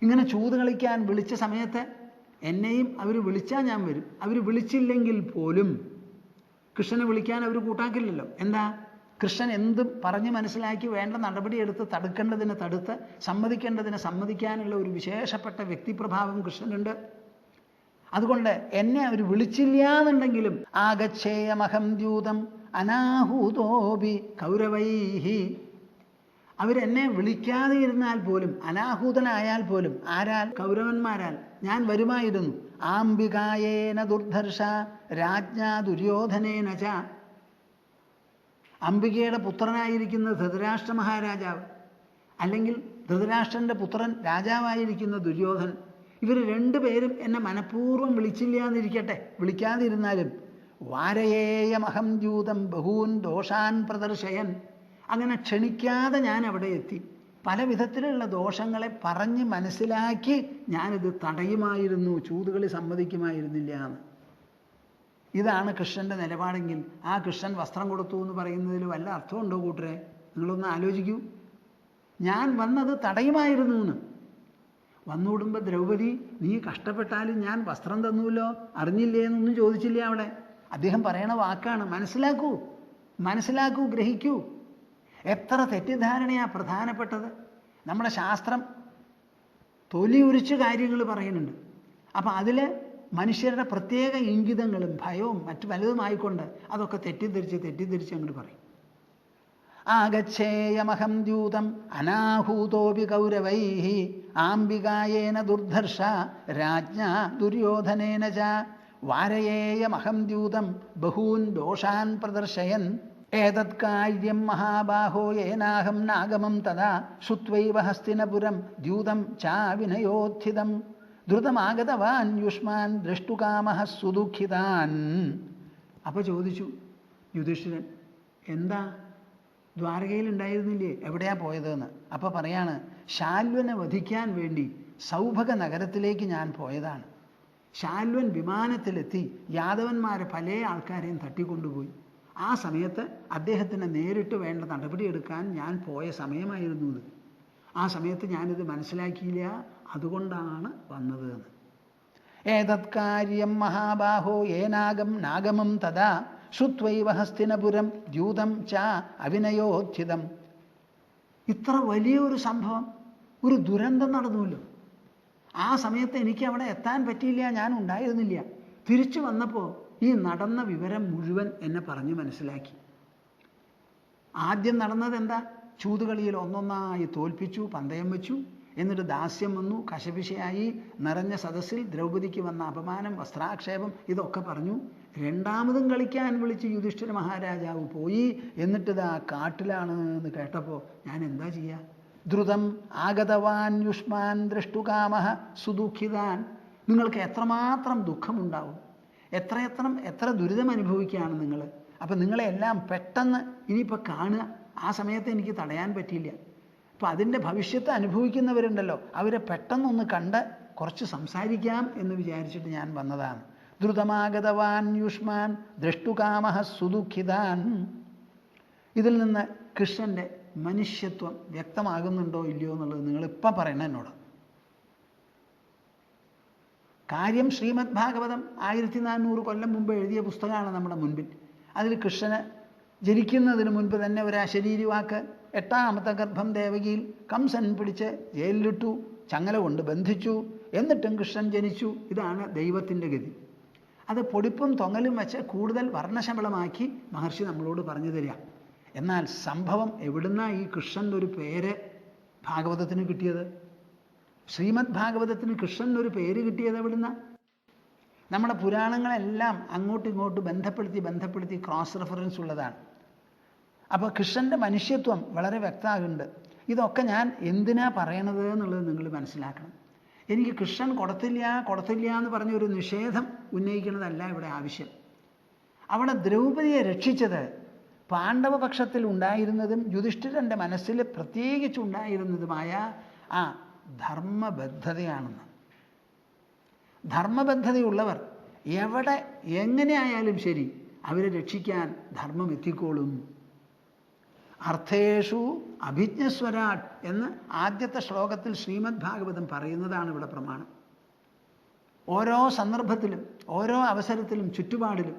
ഇങ്ങനെ ചൂത് കളിക്കാൻ വിളിച്ച സമയത്ത് എന്നെയും അവർ വിളിച്ചാൽ ഞാൻ വരും. അവർ വിളിച്ചില്ലെങ്കിൽ പോലും കൃഷ്ണനെ വിളിക്കാൻ അവർ കൂട്ടാക്കില്ലല്ലോ. എന്താ? കൃഷ്ണൻ എന്തും പറഞ്ഞ് മനസ്സിലാക്കി വേണ്ട നടപടിയെടുത്ത് തടുക്കേണ്ടതിന് തടുത്ത് സമ്മതിക്കേണ്ടതിന് സമ്മതിക്കാനുള്ള ഒരു വിശേഷപ്പെട്ട വ്യക്തിപ്രഭാവം കൃഷ്ണനുണ്ട്. അതുകൊണ്ട് എന്നെ അവർ വിളിച്ചില്ല എന്നുണ്ടെങ്കിലും ആഗച്ഛേയമഹം ദ്യൂതം അനാഹൂതോപി കൗരവൈഃ. അവരെന്നെ വിളിക്കാതെ ഇരുന്നാൽ പോലും, അനാഹൂതനായാൽ പോലും, ആരാൽ? കൗരവന്മാരാൽ ഞാൻ വരുമായിരുന്നു. ആംബികായേന ദുർധർഷ രാജ്ഞ ദുര്യോധനേന ച. അംബികയുടെ പുത്രനായിരിക്കുന്ന ധൃതരാഷ്ട്ര മഹാരാജാവ്, അല്ലെങ്കിൽ ധൃതരാഷ്ട്രൻ്റെ പുത്രൻ രാജാവായിരിക്കുന്ന ദുര്യോധനൻ, ഇവർ രണ്ടുപേരും എന്നെ മനഃപൂർവ്വം വിളിച്ചില്ല എന്നിരിക്കട്ടെ, വിളിക്കാതിരുന്നാലും വാരയേയമഹം ദ്യൂതം ബഹൂൻ ദോഷാൻ പ്രദർശയൻ. അങ്ങനെ ക്ഷണിക്കാതെ ഞാൻ അവിടെ എത്തി പല വിധത്തിലുള്ള ദോഷങ്ങളെ പറഞ്ഞ് മനസ്സിലാക്കി ഞാനിത് തടയുമായിരുന്നു, ചൂതുകളി സമ്മതിക്കുമായിരുന്നില്ല എന്ന്. ഇതാണ് കൃഷ്ണൻ്റെ നിലപാടെങ്കിൽ ആ കൃഷ്ണൻ വസ്ത്രം കൊടുത്തു എന്ന് പറയുന്നതിൽ വല്ല അർത്ഥമുണ്ടോ കൂട്ടരെ? നിങ്ങളൊന്ന് ആലോചിക്കൂ. ഞാൻ വന്നത് തടയുമായിരുന്നു എന്ന്. വന്നുകൂടുമ്പോൾ ദ്രൗപദി നീ കഷ്ടപ്പെട്ടാലും ഞാൻ വസ്ത്രം തന്നുല്ലോ, അറിഞ്ഞില്ലേ എന്നൊന്നും ചോദിച്ചില്ല അവിടെ. അദ്ദേഹം പറയണ വാക്കാണ്. മനസ്സിലാക്കൂ, മനസ്സിലാക്കൂ, ഗ്രഹിക്കൂ. എത്ര തെറ്റിദ്ധാരണയാണ് പ്രധാനപ്പെട്ടത്. നമ്മുടെ ശാസ്ത്രം തൊലി ഉരിച്ച് കാര്യങ്ങൾ പറയുന്നുണ്ട്. അപ്പം അതിൽ മനുഷ്യരുടെ പ്രത്യേക ഇംഗിതങ്ങളും ഭയവും മറ്റു പലതുമായിക്കൊണ്ട് അതൊക്കെ തെറ്റിദ്ധരിച്ച് അങ്ങോട്ട് പറയും. ആഗച്ഛേയമഹം ദ്യൂതം അനാഹൂതോപി കൗരവൈഃ ആംബികായേന ദുർധർഷ രാജ്ഞ ദുര്യോധനേന ച വാരയേയമഹം ദ്യൂതം ബഹൂൻ ദോഷാൻ പ്രദർശയൻ. ഏതത് കാര്യം മഹാബാഹോ യേനാഹം നാഗമം തഥാ ശ്രുത്വൈവ ഹസ്തിനപുരം ദ്യൂതം ചാ വിനയോത്ഥിതം ദ്രുതമാഗതവാൻ യുഷ്മാൻ ദ്രഷ്ടുകാമഃ സുദുഃഖിതാൻ. അപ്പോൾ ചോദിച്ചു യുധിഷ്ഠിരൻ, എന്താ ദ്വാരകയിൽ ഉണ്ടായിരുന്നില്ലേ, എവിടെയാ പോയതെന്ന്. അപ്പോൾ പറയാണ്, ശാല്വനെ വധിക്കാൻ വേണ്ടി സൗഭഗ നഗരത്തിലേക്ക് ഞാൻ പോയതാണ്. ശാല്വൻ വിമാനത്തിലെത്തി യാദവന്മാരെ പല ആൾക്കാരെയും തട്ടിക്കൊണ്ടുപോയി. ആ സമയത്ത് അദ്ദേഹത്തിന് നേരിട്ട് വേണ്ട നടപടിയെടുക്കാൻ ഞാൻ പോയ സമയമായിരുന്നു ഇത്. ആ സമയത്ത് ഞാനിത് മനസ്സിലാക്കിയില്ല, അതുകൊണ്ടാണ് വന്നത് എന്ന്. ഏതത് കാര്യം മഹാബാഹോ യേനാഗം നാഗമം തഥാ ശ്രുത്വൈവ ഹസ്തിനപുരം ദ്യൂതം ച അവിനയോദ്ധിതം. ഇത്ര വലിയൊരു സംഭവം, ഒരു ദുരന്തം നടന്നുവല്ലോ. ആ സമയത്ത് എനിക്ക് അവിടെ എത്താൻ പറ്റിയില്ല, ഞാൻ ഉണ്ടായിരുന്നില്ല. തിരിച്ചു വന്നപ്പോൾ ഈ നടന്ന വിവരം മുഴുവൻ എന്നെ പറഞ്ഞ് മനസ്സിലാക്കി. ആദ്യം നടന്നത് എന്താ? ചൂതുകളിയിൽ ഒന്നൊന്നായി തോൽപ്പിച്ചു, പന്തയം വെച്ചു. എന്നിട്ട് ദാസ്യം വന്നു, കശപിശയായി, നിറഞ്ഞ സദസ്സിൽ ദ്രൗപദിക്ക് വന്ന അപമാനം, വസ്ത്രാക്ഷേപം, ഇതൊക്കെ പറഞ്ഞു. രണ്ടാമതും കളിക്കാൻ വിളിച്ച് യുധിഷ്ഠിര മഹാരാജാവ് പോയി. എന്നിട്ടിതാ കാട്ടിലാണ് എന്ന് കേട്ടപ്പോൾ ഞാൻ എന്താ ചെയ്യുക? ദ്രുതം ആഗതവാൻ യുഷ്മാൻ ദ്രഷ്ടുകാമഹ സുദുഃഖിതാൻ. നിങ്ങൾക്ക് എത്രമാത്രം ദുഃഖമുണ്ടാവും, എത്ര ദുരിതം അനുഭവിക്കുകയാണ് നിങ്ങൾ. അപ്പം നിങ്ങളെല്ലാം പെട്ടെന്ന് ഇനിയിപ്പോൾ കാണുക. ആ സമയത്ത് എനിക്ക് തടയാൻ പറ്റിയില്ല. അപ്പം അതിൻ്റെ ഭവിഷ്യത്ത് അനുഭവിക്കുന്നവരുണ്ടല്ലോ, അവരെ പെട്ടെന്നൊന്ന് കണ്ട് കുറച്ച് സംസാരിക്കാം എന്ന് വിചാരിച്ചിട്ട് ഞാൻ വന്നതാണ്. ദ്രുതമാഗതവാൻ യുഷ്മാൻ ദ്രഷ്ടുകാമഹ സുദുഃഖിതാൻ. ഇതിൽ നിന്ന് കൃഷ്ണൻ്റെ മനുഷ്യത്വം വ്യക്തമാകുന്നുണ്ടോ ഇല്ലയോ എന്നുള്ളത് നിങ്ങളിപ്പം പറയണം എന്നോട്. കാര്യം ശ്രീമദ് ഭാഗവതം 1400 കൊല്ലം മുമ്പ് എഴുതിയ പുസ്തകമാണ് നമ്മുടെ മുൻപിൽ. അതിൽ കൃഷ്ണന് ജനിക്കുന്നതിന് മുൻപ് തന്നെ ഒരു അശരീരി വാക്ക്, 8ാമത്തെ ഗർഭം ദേവകിയിൽ കംസൻ പിടിച്ച് ജയിലിലിട്ടു, ചങ്ങല കൊണ്ട് ബന്ധിച്ചു, എന്നിട്ടും കൃഷ്ണൻ ജനിച്ചു. ഇതാണ് ദൈവത്തിൻ്റെ ഗതി. അത് പൊടിപ്പും തൊങ്ങലും വെച്ച് കൂടുതൽ വർണ്ണശബളമാക്കി മഹർഷി നമ്മളോട് പറഞ്ഞു തരിക. എന്നാൽ സംഭവം എവിടുന്നാണ് ഈ കൃഷ്ണൻ്റെ ഒരു പേര് ഭാഗവതത്തിന് കിട്ടിയത്? ശ്രീമദ് ഭാഗവതത്തിന് കൃഷ്ണനൊരു പേര് കിട്ടിയത് എവിടുന്ന? നമ്മുടെ പുരാണങ്ങളെല്ലാം അങ്ങോട്ടും ഇങ്ങോട്ടും ബന്ധപ്പെടുത്തി ക്രോസ് റെഫറൻസ് ഉള്ളതാണ്. അപ്പോൾ കൃഷ്ണൻ്റെ മനുഷ്യത്വം വളരെ വ്യക്തമാകുന്നുണ്ട്. ഇതൊക്കെ ഞാൻ എന്തിനാ പറയണത് എന്നുള്ളത് നിങ്ങൾ മനസ്സിലാക്കണം. എനിക്ക് കൃഷ്ണൻ കൊടുത്തില്ല എന്ന് പറഞ്ഞൊരു നിഷേധം ഉന്നയിക്കുന്നതല്ല ഇവിടെ ആവശ്യം. അവിടെ ദ്രൗപദിയെ രക്ഷിച്ചത് പാണ്ഡവപക്ഷത്തിൽ ഉണ്ടായിരുന്നതും യുധിഷ്ഠിരൻ്റെ മനസ്സിൽ പ്രത്യേകിച്ചുണ്ടായിരുന്നതുമായ ആ ധർമ്മബദ്ധതയാണെന്ന്. ധർമ്മബദ്ധതയുള്ളവർ എവിടെ എങ്ങനെയായാലും ശരി അവരെ രക്ഷിക്കാൻ ധർമ്മം എത്തിക്കോളും. അർത്ഥേഷു അഭിജ്ഞസ്വരാട് എന്ന് ആദ്യത്തെ ശ്ലോകത്തിൽ ശ്രീമദ് ഭാഗവതം പറയുന്നതാണ് ഇവിടെ പ്രമാണം. ഓരോ സന്ദർഭത്തിലും ഓരോ അവസരത്തിലും ചുറ്റുപാടിലും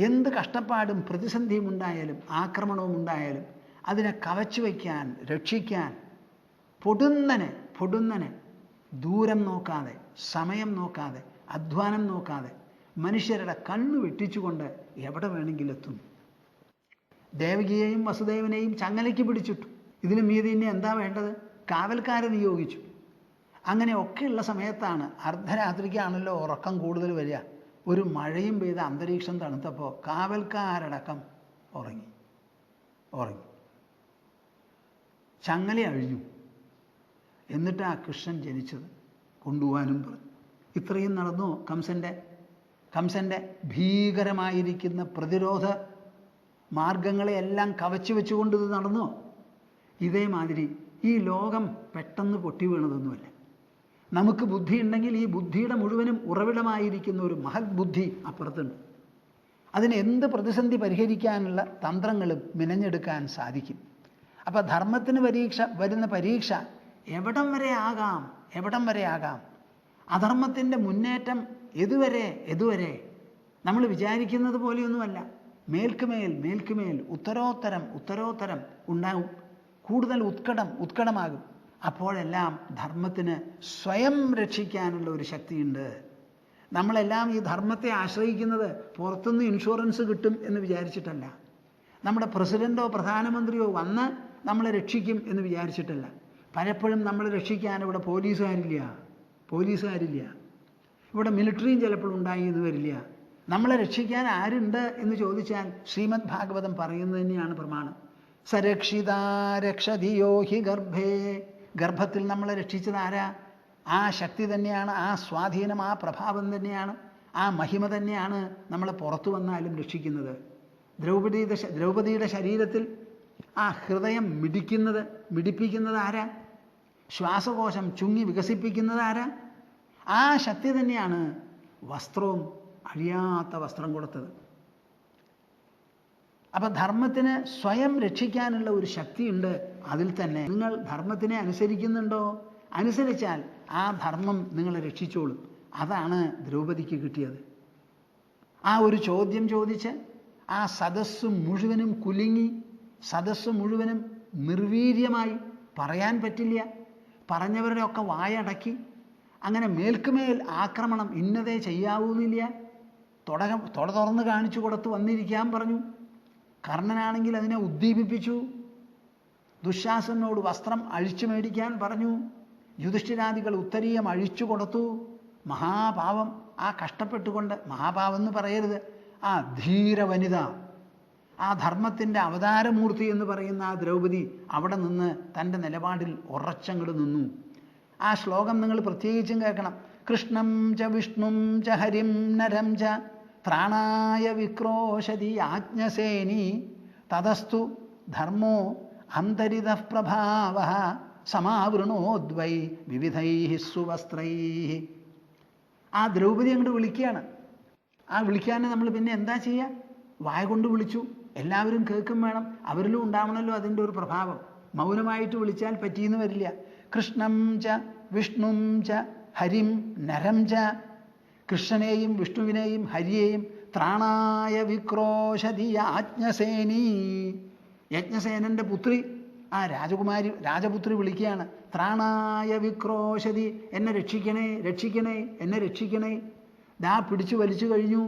എന്ത് കഷ്ടപ്പാടും പ്രതിസന്ധിയും ഉണ്ടായാലും ആക്രമണവും ഉണ്ടായാലും അതിനെ കവച്ചു വയ്ക്കാൻ, രക്ഷിക്കാൻ പൊടുന്നനെ ദൂരം നോക്കാതെ, സമയം നോക്കാതെ, അധ്വാനം നോക്കാതെ മനുഷ്യരുടെ കണ്ണു വെട്ടിച്ചുകൊണ്ട് എവിടെ വേണമെങ്കിലും എത്തുന്നു. ദേവകിയെയും വസുദേവനെയും ചങ്ങലയ്ക്ക് പിടിച്ചിട്ടു. ഇതിന് മീതി ഇനി എന്താ വേണ്ടത്? കാവൽക്കാരെ നിയോഗിച്ചു. അങ്ങനെയൊക്കെയുള്ള സമയത്താണ്, അർദ്ധരാത്രിക്കാണല്ലോ ഉറക്കം കൂടുതൽ വരിക. ഒരു മഴയും പെയ്ത അന്തരീക്ഷം തണുത്തപ്പോൾ കാവൽക്കാരടക്കം ഉറങ്ങി. ചങ്ങല അഴിഞ്ഞു. എന്നിട്ട് ആ കൃഷ്ണൻ ജനിച്ചത് കൊണ്ടുപോകാനും പറഞ്ഞു. ഇത്രയും നടന്നു. കംസൻ്റെ ഭീകരമായിരിക്കുന്ന പ്രതിരോധ മാർഗങ്ങളെയെല്ലാം കവച്ചു വെച്ചുകൊണ്ട് ഇത് നടന്നു. ഇതേമാതിരി ഈ ലോകം പെട്ടെന്ന് പൊട്ടി വീണതൊന്നുമല്ല. നമുക്ക് ബുദ്ധിയുണ്ടെങ്കിൽ ഈ ബുദ്ധിയുടെ മുഴുവനും ഉറവിടമായിരിക്കുന്ന ഒരു മഹത് ബുദ്ധി അപ്പുറത്തുണ്ട്. അതിന് എന്ത് പ്രതിസന്ധി പരിഹരിക്കാനുള്ള തന്ത്രങ്ങളും മെനഞ്ഞെടുക്കാൻ സാധിക്കും. അപ്പം ധർമ്മത്തിന് വരുന്ന പരീക്ഷ എവിടം വരെ ആകാം. അധർമ്മത്തിൻ്റെ മുന്നേറ്റം എതുവരെ നമ്മൾ വിചാരിക്കുന്നത് പോലെയൊന്നുമല്ല. മേൽക്കുമേൽ ഉത്തരോത്തരം ഉണ്ടാവും. കൂടുതൽ ഉത്കടമാകും. അപ്പോഴെല്ലാം ധർമ്മത്തിന് സ്വയം രക്ഷിക്കാനുള്ള ഒരു ശക്തിയുണ്ട്. നമ്മളെല്ലാം ഈ ധർമ്മത്തെ ആശ്രയിക്കുന്നത് പുറത്തുനിന്ന് ഇൻഷുറൻസ് കിട്ടും എന്ന് വിചാരിച്ചിട്ടല്ല. നമ്മുടെ പ്രസിഡൻറ്റോ പ്രധാനമന്ത്രിയോ വന്ന് നമ്മളെ രക്ഷിക്കും എന്ന് വിചാരിച്ചിട്ടല്ല. പലപ്പോഴും നമ്മളെ രക്ഷിക്കാൻ ഇവിടെ പോലീസുകാരില്ല, ഇവിടെ മിലിറ്ററിയും ചിലപ്പോൾ ഉണ്ടായി എന്ന് വരില്ല. നമ്മളെ രക്ഷിക്കാൻ ആരുണ്ട് എന്ന് ചോദിച്ചാൽ ശ്രീമദ് ഭാഗവതം പറയുന്നത് തന്നെയാണ് പ്രമാണം. സരക്ഷിതാ രക്ഷതിയോ ഹി ഗർഭേ. ഗർഭത്തിൽ നമ്മളെ രക്ഷിച്ചത് ആരാ? ആ ശക്തി തന്നെയാണ്, ആ സ്വാധീനം, ആ പ്രഭാവം തന്നെയാണ്, ആ മഹിമ തന്നെയാണ് നമ്മളെ പുറത്തു വന്നാലും രക്ഷിക്കുന്നത്. ദ്രൗപദിയുടെ ശരീരത്തിൽ ആ ഹൃദയം മിടിപ്പിക്കുന്നത് ആരാ? ശ്വാസകോശം ചുങ്ങി വികസിപ്പിക്കുന്നത് ആരാ? ആ ശക്തി തന്നെയാണ് വസ്ത്രവും അഴിയാത്ത വസ്ത്രം കൊടുത്തത്. അപ്പം ധർമ്മത്തിന് സ്വയം രക്ഷിക്കാനുള്ള ഒരു ശക്തിയുണ്ട് അതിൽ തന്നെ. നിങ്ങൾ ധർമ്മത്തിനെ അനുസരിക്കുന്നുണ്ടോ? അനുസരിച്ചാൽ ആ ധർമ്മം നിങ്ങളെ രക്ഷിച്ചോളും. അതാണ് ദ്രൗപദിക്ക് കിട്ടിയത്. ആ ഒരു ചോദ്യം ചോദിച്ച് ആ സദസ്സ് മുഴുവനും കുലുങ്ങി, സദസ്സ് മുഴുവനും നിർവീര്യമായി, പറയാൻ പറ്റില്ല. പറഞ്ഞവരുടെയൊക്കെ വായടക്കി. അങ്ങനെ മേൽക്കുമേൽ ആക്രമണം, ഇന്നതേ ചെയ്യാവൂന്നില്ല. തൊട തുറന്ന് കാണിച്ചു കൊടുത്ത് വന്നിരിക്കാൻ പറഞ്ഞു. കർണനാണെങ്കിൽ അതിനെ ഉദ്ദീപിപ്പിച്ചു. ദുശാസനോട് വസ്ത്രം അഴിച്ചു മേടിക്കാൻ പറഞ്ഞു. യുധിഷ്ഠിരാദികൾ ഉത്തരീയം അഴിച്ചു കൊടുത്തു. മഹാപാവം ആ കഷ്ടപ്പെട്ടുകൊണ്ട്, മഹാപാവം എന്ന് പറയരുത്, ആ ധീര വനിത, ആ ധർമ്മത്തിൻ്റെ അവതാരമൂർത്തി എന്ന് പറയുന്ന ആ ദ്രൗപദി അവിടെ നിന്ന് തൻ്റെ നിലപാടിൽ ഉറച്ചങ്ങട് നിന്നു. ആ ശ്ലോകം നിങ്ങൾ പ്രത്യേകിച്ചും കേൾക്കണം. കൃഷ്ണം ച വിഷ്ണും ച ഹരിം നരം ച ത്രാണായ വിക്രോശതി ആജ്ഞസേനി തതസ്തു ധർമ്മോ അന്തരിതഃ പ്രഭാവഃ സമാവൃണോദ്വൈ വിവിധൈഃ സുവസ്ത്രൈഃ. ആ ദ്രൗപദി അങ്ങോട്ട് വിളിക്കുകയാണ്. ആ വിളിക്കാനെ നമ്മൾ പിന്നെ എന്താ ചെയ്യുക? വായ കൊണ്ട് വിളിച്ചു, എല്ലാവരും കേൾക്കും വേണം, അവരിലും ഉണ്ടാവണമല്ലോ അതിൻ്റെ ഒരു പ്രഭാവം. മൗനമായിട്ട് വിളിച്ചാൽ പറ്റിയെന്ന് വരില്ല. കൃഷ്ണം ച വിഷ്ണും ച ഹരിം നരം ച, കൃഷ്ണനെയും വിഷ്ണുവിനെയും ഹരിയെയും ത്രാണായ വിക്രോശതി യാജ്ഞസേനി, യജ്ഞസേനൻ്റെ പുത്രി ആ രാജപുത്രി വിളിക്കുകയാണ്. ത്രാണായ വിക്രോശതി, എന്നെ രക്ഷിക്കണേ, രക്ഷിക്കണേ, എന്നെ രക്ഷിക്കണേ. ദാ പിടിച്ചു വലിച്ചു കഴിഞ്ഞു,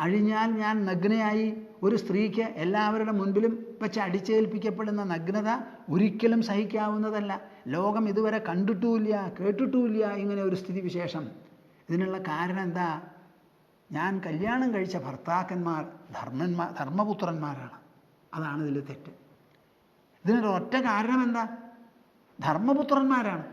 അഴിഞ്ഞാൽ ഞാൻ നഗ്നയായി. ഒരു സ്ത്രീക്ക് എല്ലാവരുടെ മുൻപിലും വെച്ച് അടിച്ചേൽപ്പിക്കപ്പെടുന്ന നഗ്നത ഒരിക്കലും സഹിക്കാവുന്നതല്ല. ലോകം ഇതുവരെ കണ്ടിട്ടുമില്ല, കേട്ടിട്ടുമില്ല ഇങ്ങനെ ഒരു സ്ഥിതിവിശേഷം. ഇതിനുള്ള കാരണം എന്താ? ഞാൻ കല്യാണം കഴിച്ച ഭർത്താക്കന്മാർ ധർമ്മപുത്രന്മാരാണ്. അതാണ് ഇതിൽ തെറ്റ്. ഇതിനൊരൊറ്റ കാരണം എന്താ? ധർമ്മപുത്രന്മാരാണ്.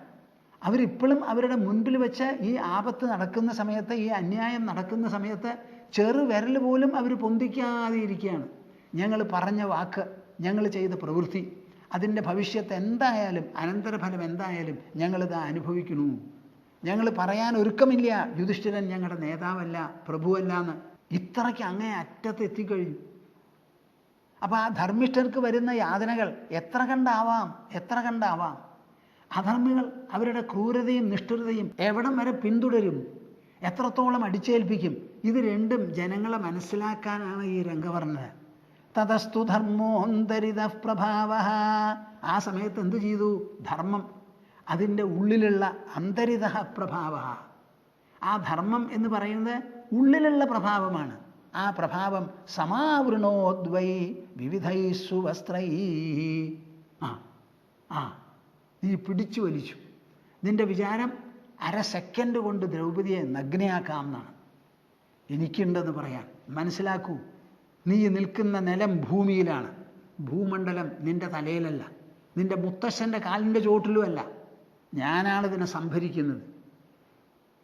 അവരിപ്പോഴും അവരുടെ മുൻപിൽ വെച്ച് ഈ ആപത്ത് നടക്കുന്ന സമയത്ത്, ഈ അന്യായം നടക്കുന്ന സമയത്ത് ചെറുവിരൽ പോലും അവർ പൊന്തിക്കാതെ ഇരിക്കുകയാണ്. ഞങ്ങൾ പറഞ്ഞ വാക്ക്, ഞങ്ങൾ ചെയ്ത പ്രവൃത്തി, അതിൻ്റെ ഭവിഷ്യത്ത് എന്തായാലും, അനന്തരഫലം എന്തായാലും ഞങ്ങളിത് അനുഭവിക്കണു. ഞങ്ങൾ പറയാൻ ഒരുക്കമില്ല യുധിഷ്ഠിരൻ ഞങ്ങളുടെ നേതാവല്ല, പ്രഭുവല്ല എന്ന്. ഇത്രയ്ക്ക് അങ്ങേ അറ്റത്ത് എത്തിക്കഴിഞ്ഞു. അപ്പം ആ ധർമ്മിഷ്ഠർക്ക് വരുന്ന യാതനകൾ എത്ര കണ്ടാവാം. അധർമ്മികൾ അവരുടെ ക്രൂരതയും നിഷ്ഠുരതയും എവിടം വരെ പിന്തുടരും, എത്രത്തോളം അടിച്ചേൽപ്പിക്കും, ഇത് രണ്ടും ജനങ്ങളെ മനസ്സിലാക്കാനാണ് ഈ രംഗവർണ്ണന. തതസ്തു ധർമ്മോന്തരിത പ്രഭാവഃ. ആ സമയത്ത് എന്തു ചെയ്തു? ധർമ്മം, അതിൻ്റെ ഉള്ളിലുള്ള അന്തരിത പ്രഭാവഃ. ആ ധർമ്മം എന്ന് പറയുന്നത് ഉള്ളിലുള്ള പ്രഭാവമാണ്. ആ പ്രഭാവം സമാവൃണോദ്വൈ വിവിധൈ സുവസ്ത്രൈ. നീ പിടിച്ചു വലിച്ചു. നിന്റെ വിചാരം അര സെക്കൻഡ് കൊണ്ട് ദ്രൗപദിയെ നഗ്നയാക്കാം എന്നാണ്. എനിക്കുണ്ടെന്ന് പറയാൻ. മനസ്സിലാക്കൂ, നീ നിൽക്കുന്ന നിലം ഭൂമിയിലാണ്. ഭൂമണ്ഡലം നിന്റെ തലയിലല്ല, നിന്റെ മുത്തശ്ശൻ്റെ കാലിൻ്റെ ചോട്ടിലുമല്ല. ഞാനാണിതിനെ സംഭരിക്കുന്നത്.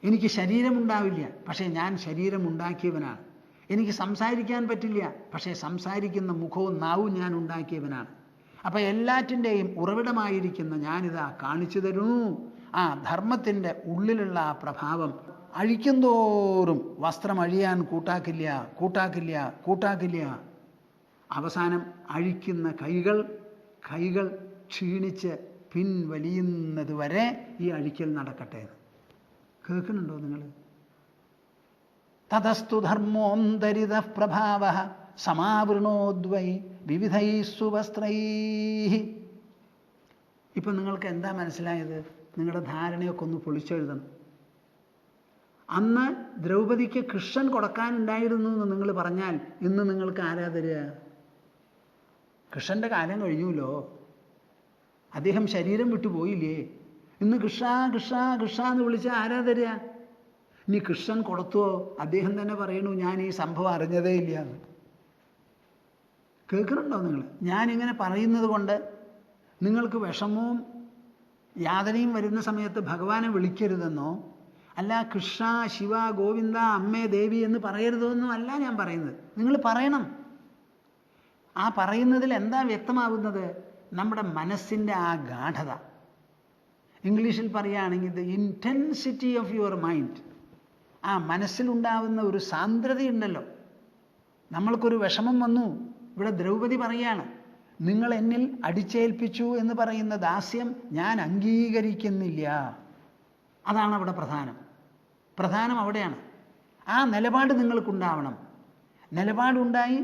എനിക്ക് ശരീരമുണ്ടാവില്ല, പക്ഷേ ഞാൻ ശരീരമുണ്ടാക്കിയവനാണ്. എനിക്ക് സംസാരിക്കാൻ പറ്റില്ല, പക്ഷേ സംസാരിക്കുന്ന മുഖവും നാവും ഞാൻ ഉണ്ടാക്കിയവനാണ്. അപ്പം എല്ലാറ്റിൻ്റെയും ഉറവിടമായിരിക്കുന്ന ഞാനിതാ കാണിച്ചു തരുന്നു. ആ ധർമ്മത്തിൻ്റെ ഉള്ളിലുള്ള ആ പ്രഭാവം അഴിക്കും തോറും വസ്ത്രം അഴിയാൻ കൂട്ടാക്കില്ല. അവസാനം അഴിക്കുന്ന കൈകൾ ക്ഷീണിച്ച് പിൻവലിയുന്നത് വരെ ഈ അഴിക്കൽ നടക്കട്ടെ. കേൾക്കുന്നുണ്ടോ നിങ്ങൾ? തതസ്തു ധർമ്മോന്തരിത പ്രഭാവഃ സമാവൃണോദ്വൈ വിവിധൈ സുവസ്ത്രൈ. ഇപ്പം നിങ്ങൾക്ക് എന്താ മനസ്സിലായത്? നിങ്ങളുടെ ധാരണയൊക്കെ ഒന്ന് പൊളിച്ചെഴുതണം. അന്ന് ദ്രൗപദിക്ക് കൃഷ്ണൻ കൊടുക്കാനുണ്ടായിരുന്നു എന്ന് നിങ്ങൾ പറഞ്ഞാൽ ഇന്ന് നിങ്ങൾക്ക് ആരാ തരിക? കൃഷ്ണൻ്റെ കാലം കഴിഞ്ഞുല്ലോ. അദ്ദേഹം ശരീരം വിട്ടുപോയില്ലേ? ഇന്ന് കൃഷ്ണ കൃഷ്ണ കൃഷ്ണ എന്ന് വിളിച്ചാൽ ആരാ തരിക? ഇനി കൃഷ്ണൻ കൊടുത്തോ? അദ്ദേഹം തന്നെ പറയണു ഞാൻ ഈ സംഭവം അറിഞ്ഞതേ ഇല്ല എന്ന്. കേൾക്കുന്നുണ്ടോ നിങ്ങൾ? ഞാനിങ്ങനെ പറയുന്നത് കൊണ്ട് നിങ്ങൾക്ക് വിഷമവും യാതനയും വരുന്ന സമയത്ത് ഭഗവാനെ വിളിക്കരുതെന്നോ, അല്ല കൃഷ്ണ ശിവ ഗോവിന്ദ അമ്മേ ദേവി എന്ന് പറയരുതെന്നോ അല്ല ഞാൻ പറയുന്നത്. നിങ്ങൾ പറയണം. ആ പറയുന്നതിൽ എന്താ വ്യക്തമാകുന്നത്? നമ്മുടെ മനസ്സിൻ്റെ ആ ഗാഠത. ഇംഗ്ലീഷിൽ പറയുകയാണെങ്കിൽ the intensity of your mind. ആ മനസ്സിലുണ്ടാവുന്ന ഒരു സാന്ദ്രതയുണ്ടല്ലോ. നമ്മൾക്കൊരു വിഷമം വന്നു. ഇവിടെ ദ്രൗപദി പറയാണ്, നിങ്ങൾ എന്നിൽ അടിച്ചേൽപ്പിച്ചു എന്ന് പറയുന്ന ദാസ്യം ഞാൻ അംഗീകരിക്കുന്നില്ല. അതാണ് അവിടെ പ്രധാനം അവിടെയാണ്. ആ നിലപാട് നിങ്ങൾക്കുണ്ടാവണം. നിലപാടുണ്ടായി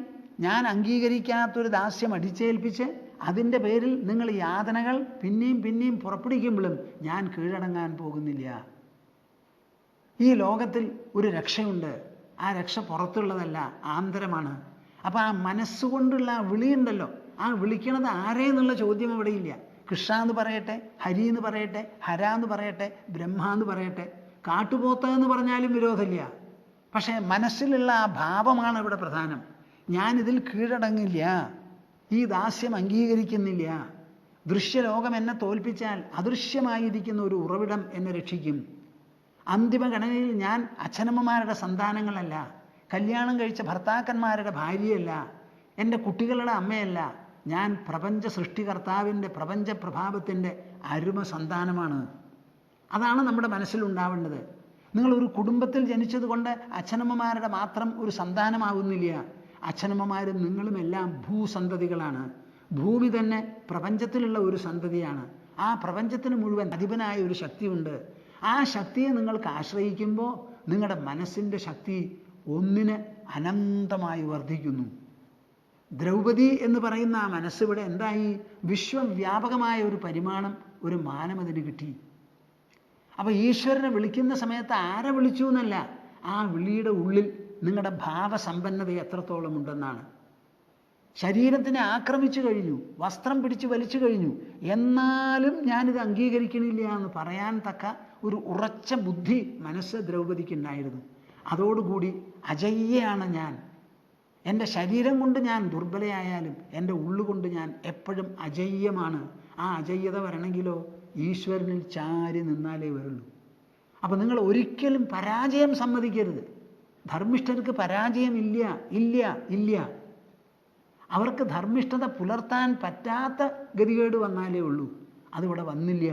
ഞാൻ അംഗീകരിക്കാത്തൊരു ദാസ്യം അടിച്ചേൽപ്പിച്ച് അതിൻ്റെ പേരിൽ നിങ്ങൾ യാതനകൾ പിന്നെയും പിന്നെയും പുറപ്പെടുവിക്കുമ്പോഴും ഞാൻ കീഴടങ്ങാൻ പോകുന്നില്ല. ഈ ലോകത്തിൽ ഒരു രക്ഷയുണ്ട്. ആ രക്ഷ പുറത്തുള്ളതല്ല, ആന്തരമാണ്. അപ്പോൾ ആ മനസ്സുകൊണ്ടുള്ള ആ വിളിയുണ്ടല്ലോ, ആ വിളിക്കണത് ആരെന്നുള്ള ചോദ്യം അവിടെയില്ല. കൃഷ്ണ എന്ന് പറയട്ടെ, ഹരി എന്ന് പറയട്ടെ, ഹര എന്ന് പറയട്ടെ, ബ്രഹ്മ എന്ന് പറയട്ടെ, കാട്ടുപോത്ത എന്ന് പറഞ്ഞാലും വിരോധമില്ല. പക്ഷേ മനസ്സിലുള്ള ആ ഭാവമാണ് ഇവിടെ പ്രധാനം. ഞാനിതിൽ കീഴടങ്ങില്ല, ഈ ദാസ്യം അംഗീകരിക്കുന്നില്ല. ദൃശ്യലോകം എന്നെ തോൽപ്പിച്ചാൽ അദൃശ്യമായിരിക്കുന്ന ഒരു ഉറവിടം എന്നെ രക്ഷിക്കും. അന്തിമഗണനയിൽ ഞാൻ അച്ഛനമ്മമാരുടെ സന്താനങ്ങളല്ല, കല്യാണം കഴിച്ച ഭർത്താക്കന്മാരുടെ ഭാര്യയല്ല, എൻ്റെ കുട്ടികളുടെ അമ്മയല്ല. ഞാൻ പ്രപഞ്ച സൃഷ്ടികർത്താവിൻ്റെ പ്രപഞ്ച പ്രഭാവത്തിൻ്റെ അരുമ സന്താനമാണ്. അതാണ് നമ്മുടെ മനസ്സിലുണ്ടാവേണ്ടത്. നിങ്ങളൊരു കുടുംബത്തിൽ ജനിച്ചതുകൊണ്ട് അച്ഛനമ്മമാരുടെ മാത്രം ഒരു സന്താനമാവുന്നില്ല. അച്ഛനമ്മമാരും നിങ്ങളുമെല്ലാം ഭൂസന്തതികളാണ്. ഭൂമി തന്നെ പ്രപഞ്ചത്തിലുള്ള ഒരു സന്തതിയാണ്. ആ പ്രപഞ്ചത്തിന് മുഴുവൻ അധിപനായ ഒരു ശക്തിയുണ്ട്. ആ ശക്തിയെ നിങ്ങൾക്ക് ആശ്രയിക്കുമ്പോൾ നിങ്ങളുടെ മനസ്സിൻ്റെ ശക്തി ഒന്നിന് അനന്തമായി വർദ്ധിക്കുന്നു. ദ്രൗപദി എന്ന് പറയുന്ന ആ മനസ്സിവിടെ എന്തായി? വിശ്വവ്യാപകമായ ഒരു പരിമാണം, ഒരു മാനം അതിന് കിട്ടി. അപ്പോൾ ഈശ്വരനെ വിളിക്കുന്ന സമയത്ത് ആരെ വിളിച്ചു എന്നല്ല, ആ വിളിയുടെ ഉള്ളിൽ നിങ്ങളുടെ ഭാവസമ്പന്നത എത്രത്തോളം ഉണ്ടെന്നാണ്. ശരീരത്തിനെ ആക്രമിച്ചു കഴിഞ്ഞു, വസ്ത്രം പിടിച്ച് വലിച്ചു കഴിഞ്ഞു, എന്നാലും ഞാനിത് അംഗീകരിക്കണില്ല എന്ന് പറയാൻ തക്ക ഒരു ഉറച്ച ബുദ്ധി മനസ്സ് ദ്രൗപദിക്കുണ്ടായിരുന്നു. അതോടുകൂടി അജയ്യയാണ് ഞാൻ. എൻ്റെ ശരീരം കൊണ്ട് ഞാൻ ദുർബലയായാലും എൻ്റെ ഉള്ളുകൊണ്ട് ഞാൻ എപ്പോഴും അജയ്യമാണ്. ആ അജയ്യത വരണമെങ്കിലോ ഈശ്വരനിൽ ചാരി നിന്നാലേ വരുള്ളൂ. അപ്പോൾ നിങ്ങൾ ഒരിക്കലും പരാജയം സമ്മതിക്കരുത്. ധർമ്മിഷ്ഠർക്ക് പരാജയം ഇല്ല ഇല്ല ഇല്ല. അവർക്ക് ധർമ്മിഷ്ഠത പുലർത്താൻ പറ്റാത്ത ഗതികേട് വന്നാലേ ഉള്ളൂ. അതിവിടെ വന്നില്ല.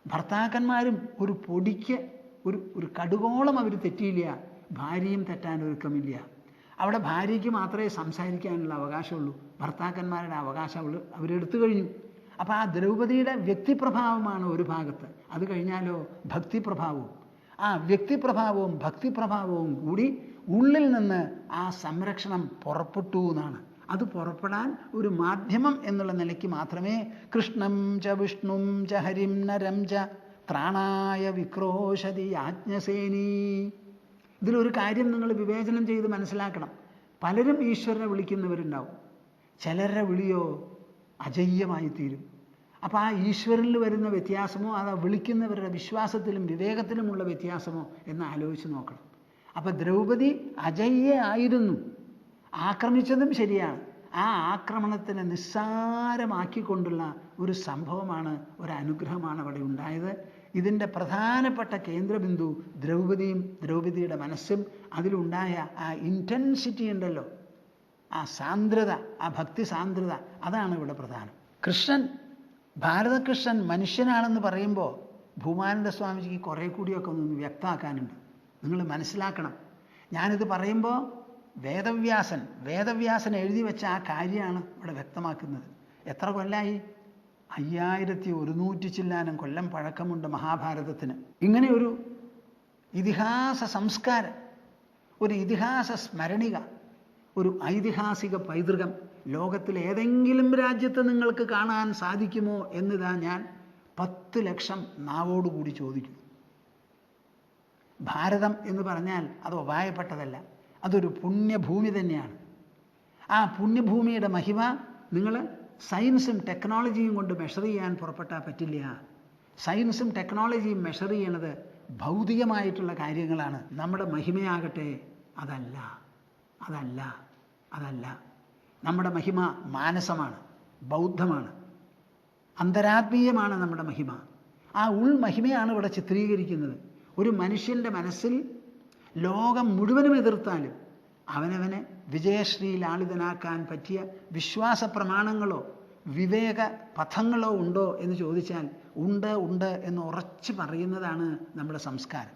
ഭർത്താക്കന്മാരും ഒരു പൊടിക്ക് ഒരു കടുകോളം അവർ തെറ്റിയില്ല. ഭാര്യയും തെറ്റാൻ ഒരുക്കമില്ല. അവിടെ ഭാര്യയ്ക്ക് മാത്രമേ സംസാരിക്കാനുള്ള അവകാശമുള്ളൂ. ഭർത്താക്കന്മാരുടെ അവകാശം അവരെടുത്തു കഴിഞ്ഞു. അപ്പോൾ ആ ദ്രൗപദിയുടെ വ്യക്തിപ്രഭാവമാണ് ഒരു ഭാഗത്ത്. അത് കഴിഞ്ഞാലോ ഭക്തിപ്രഭാവവും. ആ വ്യക്തിപ്രഭാവവും ഭക്തിപ്രഭാവവും കൂടി ഉള്ളിൽ നിന്ന് ആ സംരക്ഷണം പുറപ്പെട്ടു എന്നാണ്. അത് പുറപ്പെടാൻ ഒരു മാധ്യമം എന്നുള്ള നിലയ്ക്ക് മാത്രമേ കൃഷ്ണം ച വിഷ്ണും ച ഹരിം നരം ച ത്രാണായ വിക്രോശതി യാജ്ഞസേനീ. ഇതിലൊരു കാര്യം നിങ്ങൾ വിവേചനം ചെയ്ത് മനസ്സിലാക്കണം. പലരും ഈശ്വരനെ വിളിക്കുന്നവരുണ്ടാവും, ചിലരുടെ വിളിയോ അജയ്യമായി തീരും. അപ്പോൾ ആ ഈശ്വരനിൽ വരുന്ന വ്യത്യാസമോ അത് വിളിക്കുന്നവരുടെ വിശ്വാസത്തിലും വിവേകത്തിലുമുള്ള വ്യത്യാസമോ എന്ന് ആലോചിച്ച് നോക്കണം. അപ്പോൾ ദ്രൗപദി അജയ്യ ആയിരുന്നു. ആക്രമിച്ചതും ശരിയാണ്. ആ ആക്രമണത്തിനെ നിസ്സാരമാക്കിക്കൊണ്ടുള്ള ഒരു സംഭവമാണ്, ഒരു അനുഗ്രഹമാണ് അവിടെ ഉണ്ടായത്. ഇതിൻ്റെ പ്രധാനപ്പെട്ട കേന്ദ്രബിന്ദു ദ്രൗപദിയും ദ്രൗപദിയുടെ മനസ്സും അതിലുണ്ടായ ആ ഇൻറ്റൻസിറ്റി ഉണ്ടല്ലോ, ആ സാന്ദ്രത, ആ ഭക്തി സാന്ദ്രത, അതാണ് ഇവിടെ പ്രധാനം. കൃഷ്ണൻ, ഭാരതകൃഷ്ണൻ മനുഷ്യനാണെന്ന് പറയുമ്പോൾ ഭൂമാനന്ദ സ്വാമിജിക്ക് കുറേ കൂടിയൊക്കെ ഒന്ന് വ്യക്തമാക്കാനുണ്ട്. നിങ്ങൾ മനസ്സിലാക്കണം. ഞാനിത് പറയുമ്പോൾ വേദവ്യാസൻ എഴുതി വെച്ച ആ കാര്യമാണ് ഇവിടെ വ്യക്തമാക്കുന്നത്. എത്ര കൊല്ലായി? 5100 ചില്ലാനം കൊല്ലം പഴക്കമുണ്ട് മഹാഭാരതത്തിന്. ഇങ്ങനെ ഒരു ഇതിഹാസ സംസ്കാരം, ഒരു ഇതിഹാസ സ്മരണിക, ഒരു ഐതിഹാസിക പൈതൃകം ലോകത്തിൽ ഏതെങ്കിലും രാജ്യത്ത് നിങ്ങൾക്ക് കാണാൻ സാധിക്കുമോ എന്നിതാ ഞാൻ 10 ലക്ഷം നാവോടുകൂടി ചോദിക്കുന്നു. ഭാരതം എന്ന് പറഞ്ഞാൽ അത് ഉപായപ്പെട്ടതല്ല, അതൊരു പുണ്യഭൂമി തന്നെയാണ്. ആ പുണ്യഭൂമിയുടെ മഹിമ നിങ്ങൾ സയൻസും ടെക്നോളജിയും കൊണ്ട് മെഷർ ചെയ്യാൻ പുറപ്പെട്ടാൽ പറ്റില്ല. സയൻസും ടെക്നോളജിയും മെഷർ ചെയ്യണത് ഭൗതികമായിട്ടുള്ള കാര്യങ്ങളാണ്. നമ്മുടെ മഹിമയാകട്ടെ അതല്ല. നമ്മുടെ മഹിമ മാനസമാണ്, ബൗദ്ധമാണ്, അന്തരാത്മീയമാണ് നമ്മുടെ മഹിമ. ആ ഉൾമഹിമയാണ് ഇവിടെ ചിത്രീകരിക്കുന്നത്. ഒരു മനുഷ്യൻ്റെ മനസ്സിൽ ലോകം മുഴുവനും എതിർത്താലും അവനവനെ വിജയശ്രീലാളിതനാക്കാൻ പറ്റിയ വിശ്വാസ പ്രമാണങ്ങളോ വിവേക പഥങ്ങളോ ഉണ്ടോ എന്ന് ചോദിച്ചാൽ ഉണ്ട് എന്ന് ഉറച്ചു പറയുന്നതാണ് നമ്മുടെ സംസ്കാരം.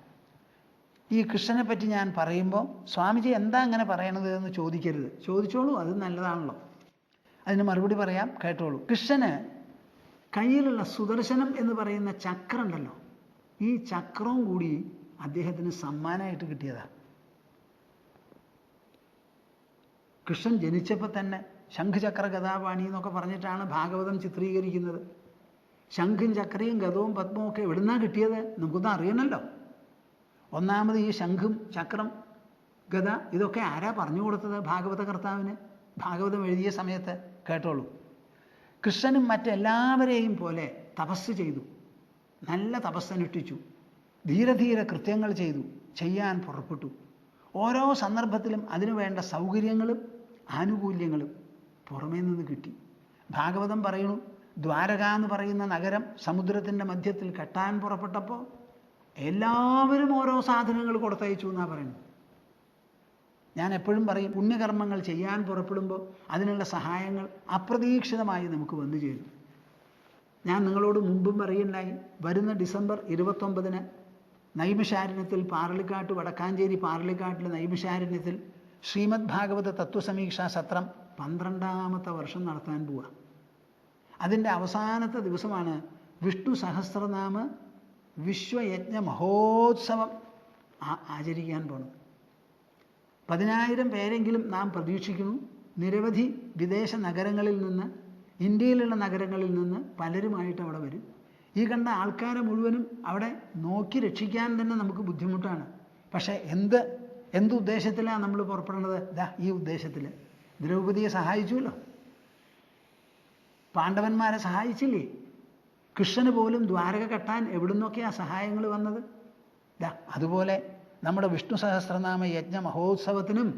ഈ കൃഷ്ണനെ പറ്റി ഞാൻ പറയുമ്പോൾ സ്വാമിജി എന്താ അങ്ങനെ പറയണത് എന്ന് ചോദിക്കരുത്. ചോദിച്ചോളൂ, അത് നല്ലതാണല്ലോ. അതിന് മറുപടി പറയാം, കേട്ടോളൂ. കൃഷ്ണന് കയ്യിലുള്ള സുദർശനം എന്ന് പറയുന്ന ചക്രം ഉണ്ടല്ലോ, ഈ ചക്രവും കൂടി അദ്ദേഹത്തിന് സമ്മാനമായിട്ട് കിട്ടിയതാണ്. കൃഷ്ണൻ ജനിച്ചപ്പോൾ തന്നെ ശംഖുചക്ര ഗദാപാണി എന്നൊക്കെ പറഞ്ഞിട്ടാണ് ഭാഗവതം ചിത്രീകരിക്കുന്നത്. ശംഖും ചക്രയും ഗദവും പത്മവും ഒക്കെ എവിടുന്നാണ് കിട്ടിയത് നമുക്കൊന്നും അറിയണമല്ലോ. ഒന്നാമത് ഈ ശംഖും ചക്രം ഗദ ഇതൊക്കെ ആരാ പറഞ്ഞു കൊടുത്തത് ഭാഗവത കർത്താവിന്? ഭാഗവതം എഴുതിയ സമയത്ത് കേട്ടോളൂ. കൃഷ്ണനും മറ്റെല്ലാവരെയും പോലെ തപസ് ചെയ്തു, നല്ല തപസ്സനുഷ്ഠിച്ചു, ധീരധീര കൃത്യങ്ങൾ ചെയ്തു, ചെയ്യാൻ പുറപ്പെട്ടു. ഓരോ സന്ദർഭത്തിലും അതിനു വേണ്ട സൗകര്യങ്ങളും ആനുകൂല്യങ്ങളും പുറമേ നിന്ന് കിട്ടി. ഭാഗവതം പറയുന്നു, ദ്വാരക എന്ന് പറയുന്ന നഗരം സമുദ്രത്തിൻ്റെ മധ്യത്തിൽ കെട്ടാൻ പുറപ്പെട്ടപ്പോൾ എല്ലാവരും ഓരോ സാധനങ്ങൾ കൊടുത്തയച്ചു എന്നാണ് പറയുന്നത്. ഞാൻ എപ്പോഴും പറയും, പുണ്യകർമ്മങ്ങൾ ചെയ്യാൻ പുറപ്പെടുമ്പോൾ അതിനുള്ള സഹായങ്ങൾ അപ്രതീക്ഷിതമായി നമുക്ക് വന്നു ചേരും. ഞാൻ നിങ്ങളോട് മുമ്പും പറയുണ്ടായി, വരുന്ന ഡിസംബർ 29-ന് നൈമിഷാരണ്യത്തിൽ പാറളിക്കാട്ട്, വടക്കാഞ്ചേരി പാറളിക്കാട്ടിലെ നൈമിഷാരണ്യത്തിൽ ശ്രീമദ് ഭാഗവത തത്വസമീക്ഷാ സത്രം 12ാമത്തെ വർഷം നടത്താൻ പോവുക. അതിൻ്റെ അവസാനത്തെ ദിവസമാണ് വിഷ്ണു സഹസ്രനാമ വിശ്വയജ്ഞ മഹോത്സവം ആചരിക്കാൻ പോണത്. 10,000 പേരെങ്കിലും നാം പ്രതീക്ഷിക്കുന്നു. നിരവധി വിദേശ നഗരങ്ങളിൽ നിന്ന്, ഇന്ത്യയിലുള്ള നഗരങ്ങളിൽ നിന്ന് പലരുമായിട്ട് അവിടെ വരും. ഈ കണ്ട ആൾക്കാരെ മുഴുവനും അവിടെ നോക്കി രക്ഷിക്കാൻ തന്നെ നമുക്ക് ബുദ്ധിമുട്ടാണ്. പക്ഷേ എന്ത് ഉദ്ദേശത്തിലാണ് നമ്മൾ പുറപ്പെടുന്നത്? ഈ ഉദ്ദേശത്തിൽ ദ്രൗപദിയെ സഹായിച്ചുവല്ലോ, പാണ്ഡവന്മാരെ സഹായിച്ചില്ലേ? കൃഷ്ണന് പോലും ദ്വാരക കെട്ടാൻ എവിടുന്നൊക്കെയാണ് സഹായങ്ങൾ വന്നത്? അതുപോലെ നമ്മുടെ വിഷ്ണു സഹസ്രനാമ യജ്ഞ മഹോത്സവത്തിനും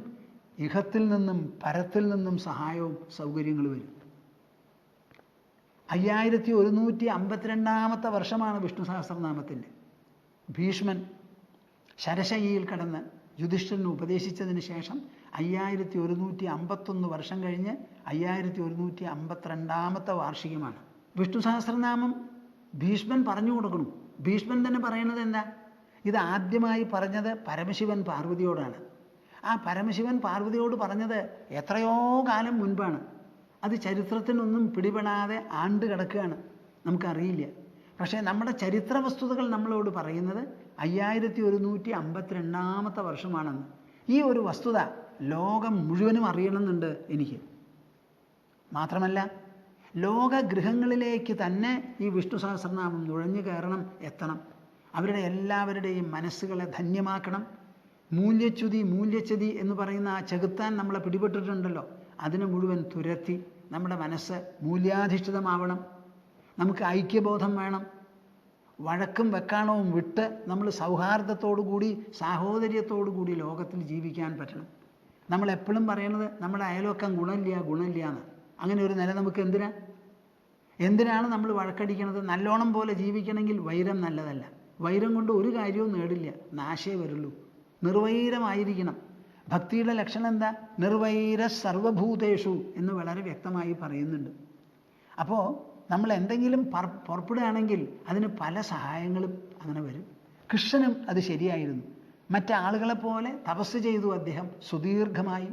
ഇഹത്തിൽ നിന്നും പരത്തിൽ നിന്നും സഹായവും സൗകര്യങ്ങളും വരും. 5152ാമത്തെ വർഷമാണ് വിഷ്ണു സഹസ്രനാമത്തിൻ്റെ. ഭീഷ്മൻ ശരശയ്യയിൽ കടന്ന് യുധിഷ്ഠിരന് ഉപദേശിച്ചതിന് ശേഷം 5151 വർഷം കഴിഞ്ഞ് 5152ാമത്തെ വാർഷികമാണ്. വിഷ്ണു സഹസ്രനാമം ഭീഷ്മൻ പറഞ്ഞു കൊടുക്കണം. ഭീഷ്മൻ തന്നെ പറയണത് എന്താ? ഇത് ആദ്യമായി പറഞ്ഞത് പരമശിവൻ പാർവതിയോടാണ്. ആ പരമശിവൻ പാർവതിയോട് പറഞ്ഞത് എത്രയോ കാലം മുൻപാണ്. അത് ചരിത്രത്തിനൊന്നും പിടിപെടാതെ ആണ്ട് കിടക്കുകയാണ്, നമുക്കറിയില്ല. പക്ഷേ നമ്മുടെ ചരിത്ര വസ്തുതകൾ നമ്മളോട് പറയുന്നത് 5152ാമത്തെ വർഷമാണെന്ന്. ഈ ഒരു വസ്തുത ലോകം മുഴുവനും അറിയണമെന്നുണ്ട് എനിക്ക്. മാത്രമല്ല, ലോകഗൃഹങ്ങളിലേക്ക് തന്നെ ഈ വിഷ്ണു സഹസ്രനാമം നുഴഞ്ഞു കയറണം, എത്തണം. അവരുടെ എല്ലാവരുടെയും മനസ്സുകളെ ധന്യമാക്കണം. മൂല്യച്യുതി എന്ന് പറയുന്ന ആ ചെകുത്താൻ നമ്മളെ പിടിപെട്ടിട്ടുണ്ടല്ലോ, അതിനെ മുഴുവൻ തുരത്തി നമ്മുടെ മനസ്സ് മൂല്യാധിഷ്ഠിതമാവണം. നമുക്ക് ഐക്യബോധം വേണം. വഴക്കും വെക്കാണവും വിട്ട് നമ്മൾ സൗഹാർദ്ദത്തോടുകൂടി സാഹോദര്യത്തോടുകൂടി ലോകത്തിൽ ജീവിക്കാൻ പറ്റണം. നമ്മളെപ്പോഴും പറയണത് നമ്മുടെ അയൽവക്കം ഗുണമില്ല എന്ന്. അങ്ങനെ ഒരു നില നമുക്ക് എന്തിനാണ് നമ്മൾ വഴക്കടിക്കണത്? നല്ലോണം പോലെ ജീവിക്കണമെങ്കിൽ വൈരം നല്ലതല്ല. വൈരം കൊണ്ട് ഒരു കാര്യവും നേടില്ല, നാശേ വരുള്ളൂ. നിർവൈരമായിരിക്കണം. ഭക്തിയുടെ ലക്ഷണം എന്താ? നിർവൈര സർവഭൂതേഷു എന്ന് വളരെ വ്യക്തമായി പറയുന്നുണ്ട്. അപ്പോൾ നമ്മൾ എന്തെങ്കിലും പുറപ്പെടുകയാണെങ്കിൽ അതിന് പല സഹായങ്ങളും അങ്ങനെ വരും. കൃഷ്ണനും അത് ശരിയായിരുന്നു. മറ്റാളുകളെപ്പോലെ തപസ് ചെയ്തു അദ്ദേഹം സുദീർഘമായി.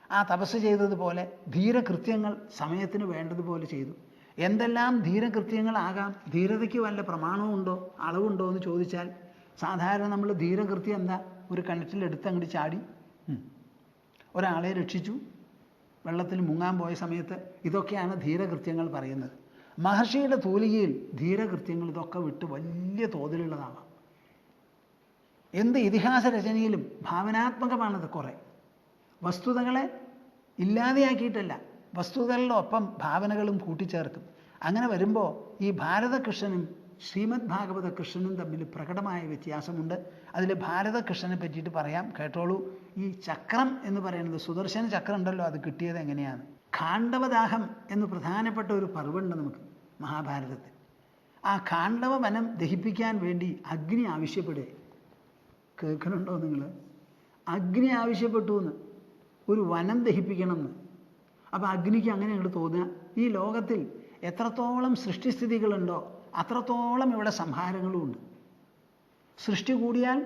ആ തപസ് ചെയ്തതുപോലെ ധീരകൃത്യങ്ങൾ സമയത്തിന് വേണ്ടതുപോലെ ചെയ്തു. എന്തെല്ലാം ധീരകൃത്യങ്ങളാകാം? ധീരതയ്ക്ക് വല്ല പ്രമാണവും ഉണ്ടോ, അളവുണ്ടോ എന്ന് ചോദിച്ചാൽ സാധാരണ നമ്മൾ ധീരകൃത്യം എന്താ? ഒരു കിണറ്റിലെടുത്ത് അങ്ങോട്ട് ചാടി ഒരാളെ രക്ഷിച്ചു, വെള്ളത്തിൽ മുങ്ങാൻ പോയ സമയത്ത്, ഇതൊക്കെയാണ് ധീരകൃത്യങ്ങൾ പറയുന്നത്. മഹർഷിയുടെ തൂലികയിൽ ധീരകൃത്യങ്ങൾ ഇതൊക്കെ വിട്ട് വലിയ തോതിലുള്ളതാവാം. എന്ത് ഇതിഹാസ രചനയിലും ഭാവനാത്മകമാണത്. കുറേ വസ്തുതകളെ ഇല്ലാതെയാക്കിയിട്ടല്ല, വസ്തുതകളുടെ ഒപ്പം ഭാവനകളും കൂട്ടിച്ചേർക്കും. അങ്ങനെ വരുമ്പോൾ ഈ ഭാരതകൃഷ്ണനും ശ്രീമദ് ഭാഗവത കൃഷ്ണനും തമ്മിൽ പ്രകടമായ വ്യത്യാസമുണ്ട്. അതിൽ ഭാരതകൃഷ്ണനെ പറ്റിയിട്ട് പറയാം, കേട്ടോളൂ. ഈ ചക്രം എന്ന് പറയുന്നത്, സുദർശന ചക്രം ഉണ്ടല്ലോ, അത് കിട്ടിയത് എങ്ങനെയാണ്? ഖാണ്ഡവദാഹം എന്ന് പ്രധാനപ്പെട്ട ഒരു പർവ്വമുണ്ട് നമുക്ക് മഹാഭാരതത്തിൽ. ആ ഖാണ്ഡവ വനം ദഹിപ്പിക്കാൻ വേണ്ടി അഗ്നി ആവശ്യപ്പെടുക. കേൾക്കണുണ്ടോ നിങ്ങൾ? അഗ്നി ആവശ്യപ്പെട്ടു എന്ന്, ഒരു വനം ദഹിപ്പിക്കണം എന്ന്. അപ്പോൾ അഗ്നിക്ക് അങ്ങനെ അങ്ങോട്ട് തോന്നുക, ഈ ലോകത്തിൽ എത്രത്തോളം സൃഷ്ടിസ്ഥിതികളുണ്ടോ അത്രത്തോളം ഇവിടെ സംഹാരങ്ങളുമുണ്ട്. സൃഷ്ടി കൂടിയാൽ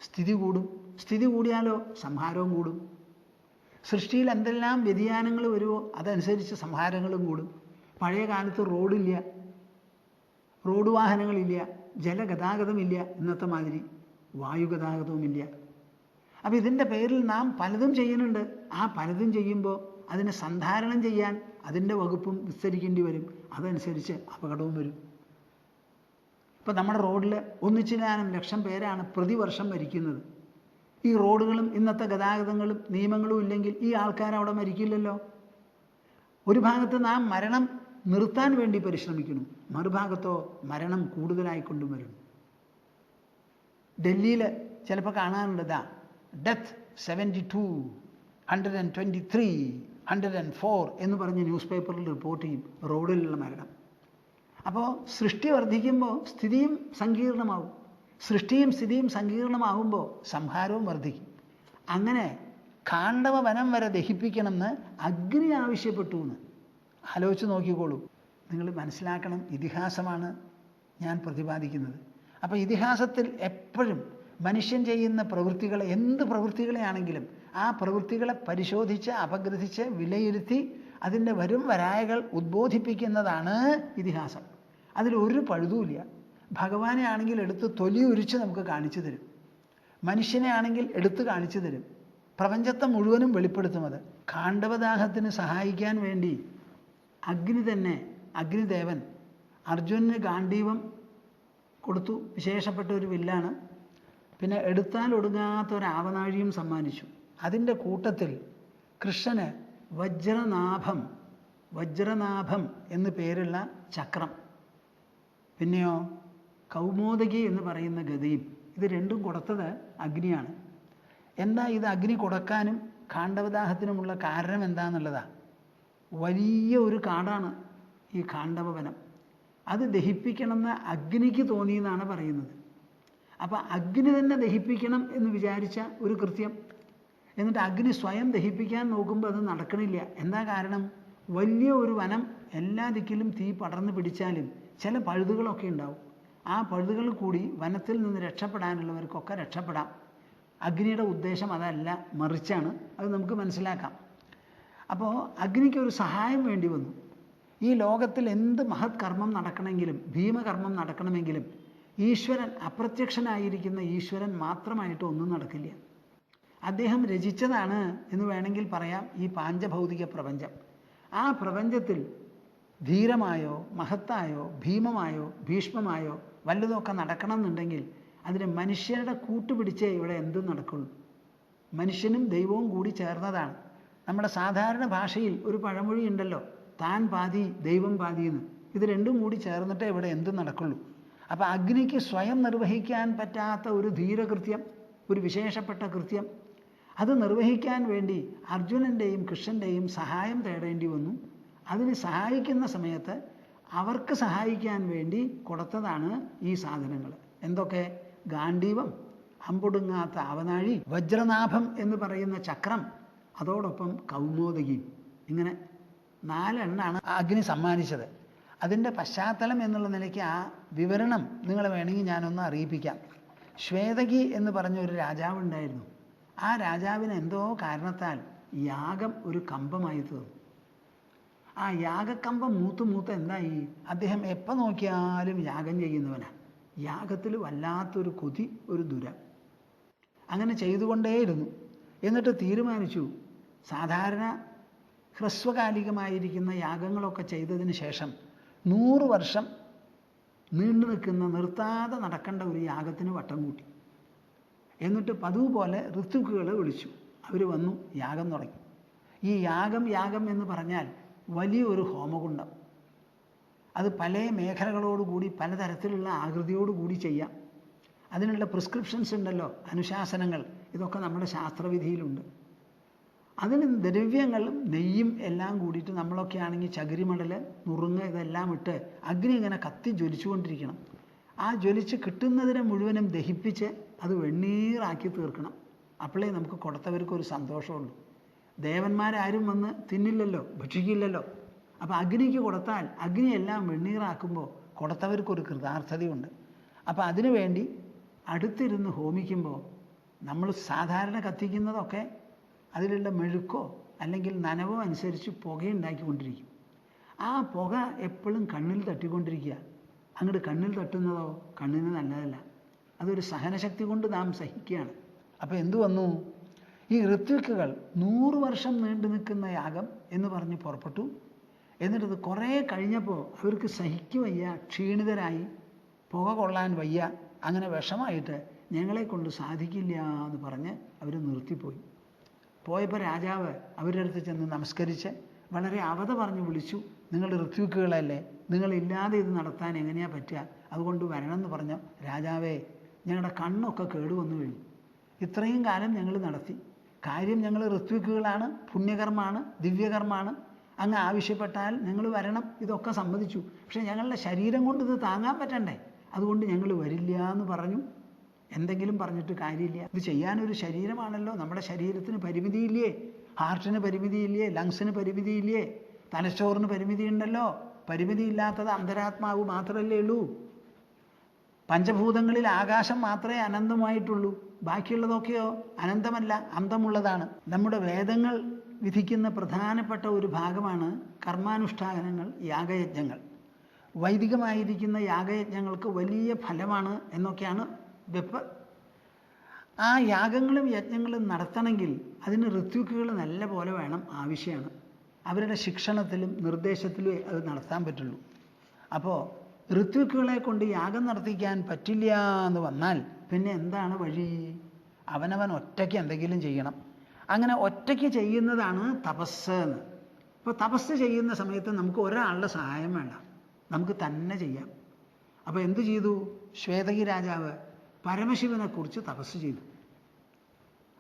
സ്ഥിതി കൂടും, സ്ഥിതി കൂടിയാലോ സംഹാരവും കൂടും. സൃഷ്ടിയിൽ എന്തെല്ലാം വ്യതിയാനങ്ങൾ വരുമോ അതനുസരിച്ച് സംഹാരങ്ങളും കൂടും. പഴയ കാലത്ത് റോഡില്ല, റോഡ് വാഹനങ്ങളില്ല, ജലഗതാഗതമില്ല, ഇന്നത്തെ മാതിരി വായുഗതാഗതവുമില്ല. അപ്പോൾ ഇതിൻ്റെ പേരിൽ നാം പലതും ചെയ്യുന്നുണ്ട്. ആ പലതും ചെയ്യുമ്പോൾ അതിനെ സന്ധാരണം ചെയ്യാൻ അതിൻ്റെ വകുപ്പും വിസ്തരിക്കേണ്ടി വരും. അതനുസരിച്ച് അപകടവും വരും. ഇപ്പം നമ്മുടെ റോഡിൽ ഒന്നിച്ചില്ലാനും ലക്ഷം പേരാണ് പ്രതിവർഷം മരിക്കുന്നത്. ഈ റോഡുകളും ഇന്നത്തെ ഗതാഗതങ്ങളും നിയമങ്ങളും ഇല്ലെങ്കിൽ ഈ ആൾക്കാർ അവിടെ മരിക്കില്ലല്ലോ. ഒരു ഭാഗത്ത് നാം മരണം നിർത്താൻ വേണ്ടി പരിശ്രമിക്കുന്നു, മറുഭാഗത്തോ മരണം കൂടുതലായിക്കൊണ്ടും വരുന്നു. ഡൽഹിയിൽ ചിലപ്പോൾ കാണാറുണ്ട്, ഇതാ ഡെത്ത് 72, 123, 104 എന്ന് പറഞ്ഞ് ന്യൂസ് പേപ്പറിൽ റിപ്പോർട്ട് ചെയ്യും റോഡിലുള്ള മരണം. അപ്പോൾ സൃഷ്ടി വർദ്ധിക്കുമ്പോൾ സ്ഥിതിയും സങ്കീർണമാവും. സൃഷ്ടിയും സ്ഥിതിയും സങ്കീർണമാകുമ്പോൾ സംഹാരവും വർദ്ധിക്കും. അങ്ങനെ കാണ്ഡവ വനം വരെ ദഹിപ്പിക്കണമെന്ന് അഗ്നി ആവശ്യപ്പെട്ടു എന്ന് ആലോചിച്ച് നോക്കിക്കോളൂ. നിങ്ങൾ മനസ്സിലാക്കണം, ഇതിഹാസമാണ് ഞാൻ പ്രതിപാദിക്കുന്നത്. അപ്പോൾ ഇതിഹാസത്തിൽ എപ്പോഴും മനുഷ്യൻ ചെയ്യുന്ന പ്രവൃത്തികളെ, എന്ത് പ്രവൃത്തികളെയാണെങ്കിലും ആ പ്രവൃത്തികളെ പരിശോധിച്ച് അപഗ്രഥിച്ച് വിലയിരുത്തി അതിൻ്റെ വരും വരായകൾ ഉദ്ബോധിപ്പിക്കുന്നതാണ് ഇതിഹാസം. അതിലൊരു പഴുതുമില്ല. ഭഗവാനെ ആണെങ്കിൽ എടുത്ത് തൊലി ഉരിച്ച് നമുക്ക് കാണിച്ചു തരും, മനുഷ്യനെ ആണെങ്കിൽ എടുത്ത് കാണിച്ചു തരും, പ്രപഞ്ചത്തെ മുഴുവനും വെളിപ്പെടുത്തും. അത് കാണ്ഡവദാഹത്തിന് സഹായിക്കാൻ വേണ്ടി അഗ്നി തന്നെ, അഗ്നിദേവൻ അർജുനന് ഗാണ്ഡീവം കൊടുത്തു. വിശേഷപ്പെട്ട ഒരു വില്ലാണ്. പിന്നെ എടുത്താൽ ഒടുങ്ങാത്ത ഒരു ആവനാഴിയും സമ്മാനിച്ചു. അതിൻ്റെ കൂട്ടത്തിൽ കൃഷ്ണന് വജ്രനാഭം എന്ന് പേരുള്ള ചക്രം, പിന്നെയോ കൗമോദകി എന്ന് പറയുന്ന ഗദയും, ഇത് രണ്ടും കൊടുത്തത് അഗ്നിയാണ്. എന്താ ഇത് അഗ്നി കൊടുക്കാനും കാണ്ഡവദാഹത്തിനുമുള്ള കാരണം എന്താണെന്നുള്ളതാണ്. വലിയ ഒരു കാടാണ് ഈ കാണ്ഡവവനം. അത് ദഹിപ്പിക്കണമെന്ന് അഗ്നിക്ക് തോന്നിയെന്നാണ് പറയുന്നത്. അപ്പം അഗ്നി തന്നെ ദഹിപ്പിക്കണം എന്ന് വിചാരിച്ച ഒരു കൃത്യം, എന്നിട്ട് അഗ്നി സ്വയം ദഹിപ്പിക്കാൻ നോക്കുമ്പോൾ അത് നടക്കണില്ല. എന്താ കാരണം? വലിയ ഒരു വനം, എല്ലാ ദിക്കിലും തീ പടർന്നു പിടിച്ചാലും ചില പഴുതുകളൊക്കെ ഉണ്ടാവും. ആ പഴുതുകൾ കൂടി വനത്തിൽ നിന്ന് രക്ഷപ്പെടാനുള്ളവർക്കൊക്കെ രക്ഷപ്പെടാം. അഗ്നിയുടെ ഉദ്ദേശം അതല്ല, മറിച്ചാണ്. അത് നമുക്ക് മനസ്സിലാക്കാം. അപ്പോൾ അഗ്നിക്കൊരു സഹായം വേണ്ടി വന്നു. ഈ ലോകത്തിൽ എന്ത് മഹത് കർമ്മം നടക്കണമെങ്കിലും, ഭീമകർമ്മം നടക്കണമെങ്കിലും ഈശ്വരൻ, അപ്രത്യക്ഷനായിരിക്കുന്ന ഈശ്വരൻ മാത്രമായിട്ട് ഒന്നും നടക്കില്ല. അദ്ദേഹം രചിച്ചതാണ് എന്ന് വേണമെങ്കിൽ പറയാം ഈ പാഞ്ചഭൗതിക പ്രപഞ്ചം. ആ പ്രപഞ്ചത്തിൽ ധീരമായോ മഹത്തായോ ഭീമമായോ ഭീഷ്മമായോ വല്ലതൊക്കെ നടക്കണം എന്നുണ്ടെങ്കിൽ അതിന് മനുഷ്യരുടെ കൂട്ടുപിടിച്ചേ ഇവിടെ എന്തും നടക്കുള്ളൂ. മനുഷ്യനും ദൈവവും കൂടി ചേർന്നതാണ്. നമ്മുടെ സാധാരണ ഭാഷയിൽ ഒരു പഴമൊഴി ഉണ്ടല്ലോ, താൻ പാതി ദൈവം പാതി എന്ന്. ഇത് രണ്ടും കൂടി ചേർന്നിട്ടേ ഇവിടെ എന്തും നടക്കുള്ളൂ. അപ്പോൾ അഗ്നിക്ക് സ്വയം നിർവഹിക്കാൻ പറ്റാത്ത ഒരു ധീരകൃത്യം, ഒരു വിശേഷപ്പെട്ട കൃത്യം, അത് നിർവഹിക്കാൻ വേണ്ടി അർജുനൻ്റെയും കൃഷ്ണൻ്റെയും സഹായം തേടേണ്ടി വന്നു. അതിന് സഹായിക്കുന്ന സമയത്ത് അവർക്ക് സഹായിക്കാൻ വേണ്ടി കൊടുത്തതാണ് ഈ സാധനങ്ങൾ. എന്തൊക്കെ? ഗാണ്ഡീവം, അമ്പൊടുങ്ങാത്ത ആവനാഴി, വജ്രനാഭം എന്ന് പറയുന്ന ചക്രം, അതോടൊപ്പം കൗമോദകിയും. ഇങ്ങനെ 4 എണ്ണാണ് അഗ്നി സമ്മാനിച്ചത്. അതിൻ്റെ പശ്ചാത്തലം എന്നുള്ള നിലയ്ക്ക് ആ വിവരണം നിങ്ങൾ വേണമെങ്കിൽ ഞാനൊന്ന് അറിയിപ്പിക്കാം. ശ്വേതകി എന്ന് പറഞ്ഞ ഒരു രാജാവുണ്ടായിരുന്നു. ആ രാജാവിന് എന്തോ കാരണത്താൽ യാഗം ഒരു കമ്പമായി തീർന്നു. ആ യാഗക്കമ്പം മൂത്ത് എന്തായി? അദ്ദേഹം എപ്പോൾ നോക്കിയാലും യാഗം ചെയ്യുന്നവനാണ്. യാഗത്തിൽ വല്ലാത്തൊരു കൊതി, ഒരു ദുരം. അങ്ങനെ ചെയ്തുകൊണ്ടേയിരുന്നു. എന്നിട്ട് തീരുമാനിച്ചു, സാധാരണ ഹ്രസ്വകാലികമായിരിക്കുന്ന യാഗങ്ങളൊക്കെ ചെയ്തതിന് ശേഷം 100 വർഷം നീണ്ടു നിൽക്കുന്ന, നിർത്താതെ നടക്കേണ്ട ഒരു യാഗത്തിന് വട്ടം കൂട്ടി. എന്നിട്ട് പതിവ് പോലെ ഋതുക്കുകളെ വിളിച്ചു. അവർ വന്നു, യാഗം തുടങ്ങി. ഈ യാഗം എന്ന് പറഞ്ഞാൽ വലിയൊരു ഹോമകുണ്ഡം. അത് പല മേഖലകളോടുകൂടി പലതരത്തിലുള്ള ആകൃതിയോടുകൂടി ചെയ്യാം. അതിനുള്ള പ്രിസ്ക്രിപ്ഷൻസ് ഉണ്ടല്ലോ, അനുശാസനങ്ങൾ. ഇതൊക്കെ നമ്മുടെ ശാസ്ത്രവിധിയിലുണ്ട്. അതിന് ദ്രവ്യങ്ങളും നെയ്യും എല്ലാം കൂടിയിട്ട്, നമ്മളൊക്കെ ആണെങ്കിൽ ചകിരിമടൽ, നുറുങ്ങ് ഇതെല്ലാം ഇട്ട് അഗ്നി ഇങ്ങനെ കത്തി ജ്വലിച്ചുകൊണ്ടിരിക്കണം. ആ ജ്വലിച്ച് കിട്ടുന്നതിനെ മുഴുവനും ദഹിപ്പിച്ച് അത് വെണ്ണീറാക്കി തീർക്കണം. അപ്പോഴേ നമുക്ക് കൊടുത്തവർക്കൊരു സന്തോഷമുള്ളൂ. ദേവന്മാരാരും വന്ന് തിന്നില്ലല്ലോ, ഭക്ഷിക്കില്ലല്ലോ. അപ്പോൾ അഗ്നിക്ക് കൊടുത്താൽ അഗ്നിയെല്ലാം വെണ്ണീറാക്കുമ്പോൾ കൊടുത്തവർക്കൊരു കൃതാർത്ഥതയുണ്ട്. അപ്പോൾ അതിനു വേണ്ടി അടുത്തിരുന്ന് ഹോമിക്കുമ്പോൾ നമ്മൾ സാധാരണ കത്തിക്കുന്നതൊക്കെ അതിലുള്ള മെഴുക്കോ അല്ലെങ്കിൽ നനവോ അനുസരിച്ച് പുകയുണ്ടാക്കിക്കൊണ്ടിരിക്കും. ആ പുക എപ്പോഴും കണ്ണിൽ തട്ടിക്കൊണ്ടിരിക്കുക. അങ്ങോട്ട് കണ്ണിൽ തട്ടുന്നതോ കണ്ണിന് നല്ലതല്ല. അതൊരു സഹനശക്തി കൊണ്ട് നാം സഹിക്കുകയാണ്. അപ്പോൾ എന്തു വന്നു? ഈ ഋത്വിക്കുകൾ 100 വർഷം നീണ്ടു നിൽക്കുന്ന യാഗം എന്ന് പറഞ്ഞ് പുറപ്പെട്ടു. എന്നിട്ടത് കുറേ കഴിഞ്ഞപ്പോൾ അവർക്ക് സഹിക്കുവയ്യ, ക്ഷീണിതരായി, പുക കൊള്ളാൻ വയ്യ, അങ്ങനെ വിഷമായിട്ട് ഞങ്ങളെ കൊണ്ട് സാധിക്കില്ല എന്ന് പറഞ്ഞ് അവർ നിർത്തിപ്പോയി. പോയപ്പോൾ രാജാവ് അവരുടെ അടുത്ത് ചെന്ന് നമസ്കരിച്ച് വളരെ അവധ പറഞ്ഞ് വിളിച്ചു. നിങ്ങൾ ഋത്വിക്കുകളല്ലേ, നിങ്ങളില്ലാതെ ഇത് നടത്താൻ എങ്ങനെയാണ് പറ്റുക, അതുകൊണ്ട് വരണമെന്ന് പറഞ്ഞു. രാജാവേ, ഞങ്ങളുടെ കണ്ണൊക്കെ കേടുവന്നു കഴിഞ്ഞു. ഇത്രയും കാലം ഞങ്ങൾ നടത്തി കാര്യം, ഞങ്ങൾ ഋത്വിക്കുകളാണ്, പുണ്യകർമ്മമാണ്, ദിവ്യകർമ്മമാണ്, അങ്ങ് ആവശ്യപ്പെട്ടാൽ ഞങ്ങൾ വരണം, ഇതൊക്കെ സമ്മതിച്ചു. പക്ഷേ ഞങ്ങളുടെ ശരീരം കൊണ്ട് ഇത് താങ്ങാൻ പറ്റണ്ടേ, അതുകൊണ്ട് ഞങ്ങൾ വരില്ല എന്ന് പറഞ്ഞു. എന്തെങ്കിലും പറഞ്ഞിട്ട് കാര്യമില്ല. ഇത് ചെയ്യാനൊരു ശരീരമാണല്ലോ, നമ്മുടെ ശരീരത്തിന് പരിമിതിയില്ലേ, ഹാർട്ടിന് പരിമിതിയില്ലേ, ലങ്സിന് പരിമിതിയില്ലേ, തലച്ചോറിന് പരിമിതിയുണ്ടല്ലോ. പരിമിതിയില്ലാത്തത് അന്തരാത്മാവ് മാത്രമല്ലേ ഉള്ളൂ. പഞ്ചഭൂതങ്ങളിൽ ആകാശം മാത്രമേ അനന്തമായിട്ടുള്ളൂ, ബാക്കിയുള്ളതൊക്കെയോ അനന്തമല്ല, അന്തമുള്ളതാണ്. നമ്മുടെ വേദങ്ങൾ വിധിക്കുന്ന പ്രധാനപ്പെട്ട ഒരു ഭാഗമാണ് കർമാനുഷ്ഠാനങ്ങൾ, യാഗയജ്ഞങ്ങൾ. വൈദികമായിരിക്കുന്ന യാഗയജ്ഞങ്ങൾക്ക് വലിയ ഫലമാണ് എന്നൊക്കെയാണ് വെപ്പ്. ആ യാഗങ്ങളും യജ്ഞങ്ങളും നടത്തണമെങ്കിൽ അതിന് ഋത്വിക്കുകൾ നല്ല പോലെ വേണം, ആവശ്യമാണ്. അവരുടെ ശിക്ഷണത്തിലും നിർദ്ദേശത്തിലും അത് നടത്താൻ പറ്റുള്ളൂ. അപ്പോൾ ഋത്വിക്കുകളെ കൊണ്ട് യാഗം നടത്തിക്കാൻ പറ്റില്ല എന്ന് വന്നാൽ പിന്നെ എന്താണ് വഴി? അവനവൻ ഒറ്റയ്ക്ക് എന്തെങ്കിലും ചെയ്യണം. അങ്ങനെ ഒറ്റയ്ക്ക് ചെയ്യുന്നതാണ് തപസ് എന്ന്. അപ്പോൾ തപസ് ചെയ്യുന്ന സമയത്ത് നമുക്ക് ഒരാളുടെ സഹായം വേണ്ട, നമുക്ക് തന്നെ ചെയ്യാം. അപ്പോൾ എന്തു ചെയ്തു? ശ്വേതകി രാജാവ് പരമശിവനെക്കുറിച്ച് തപസ് ചെയ്തു.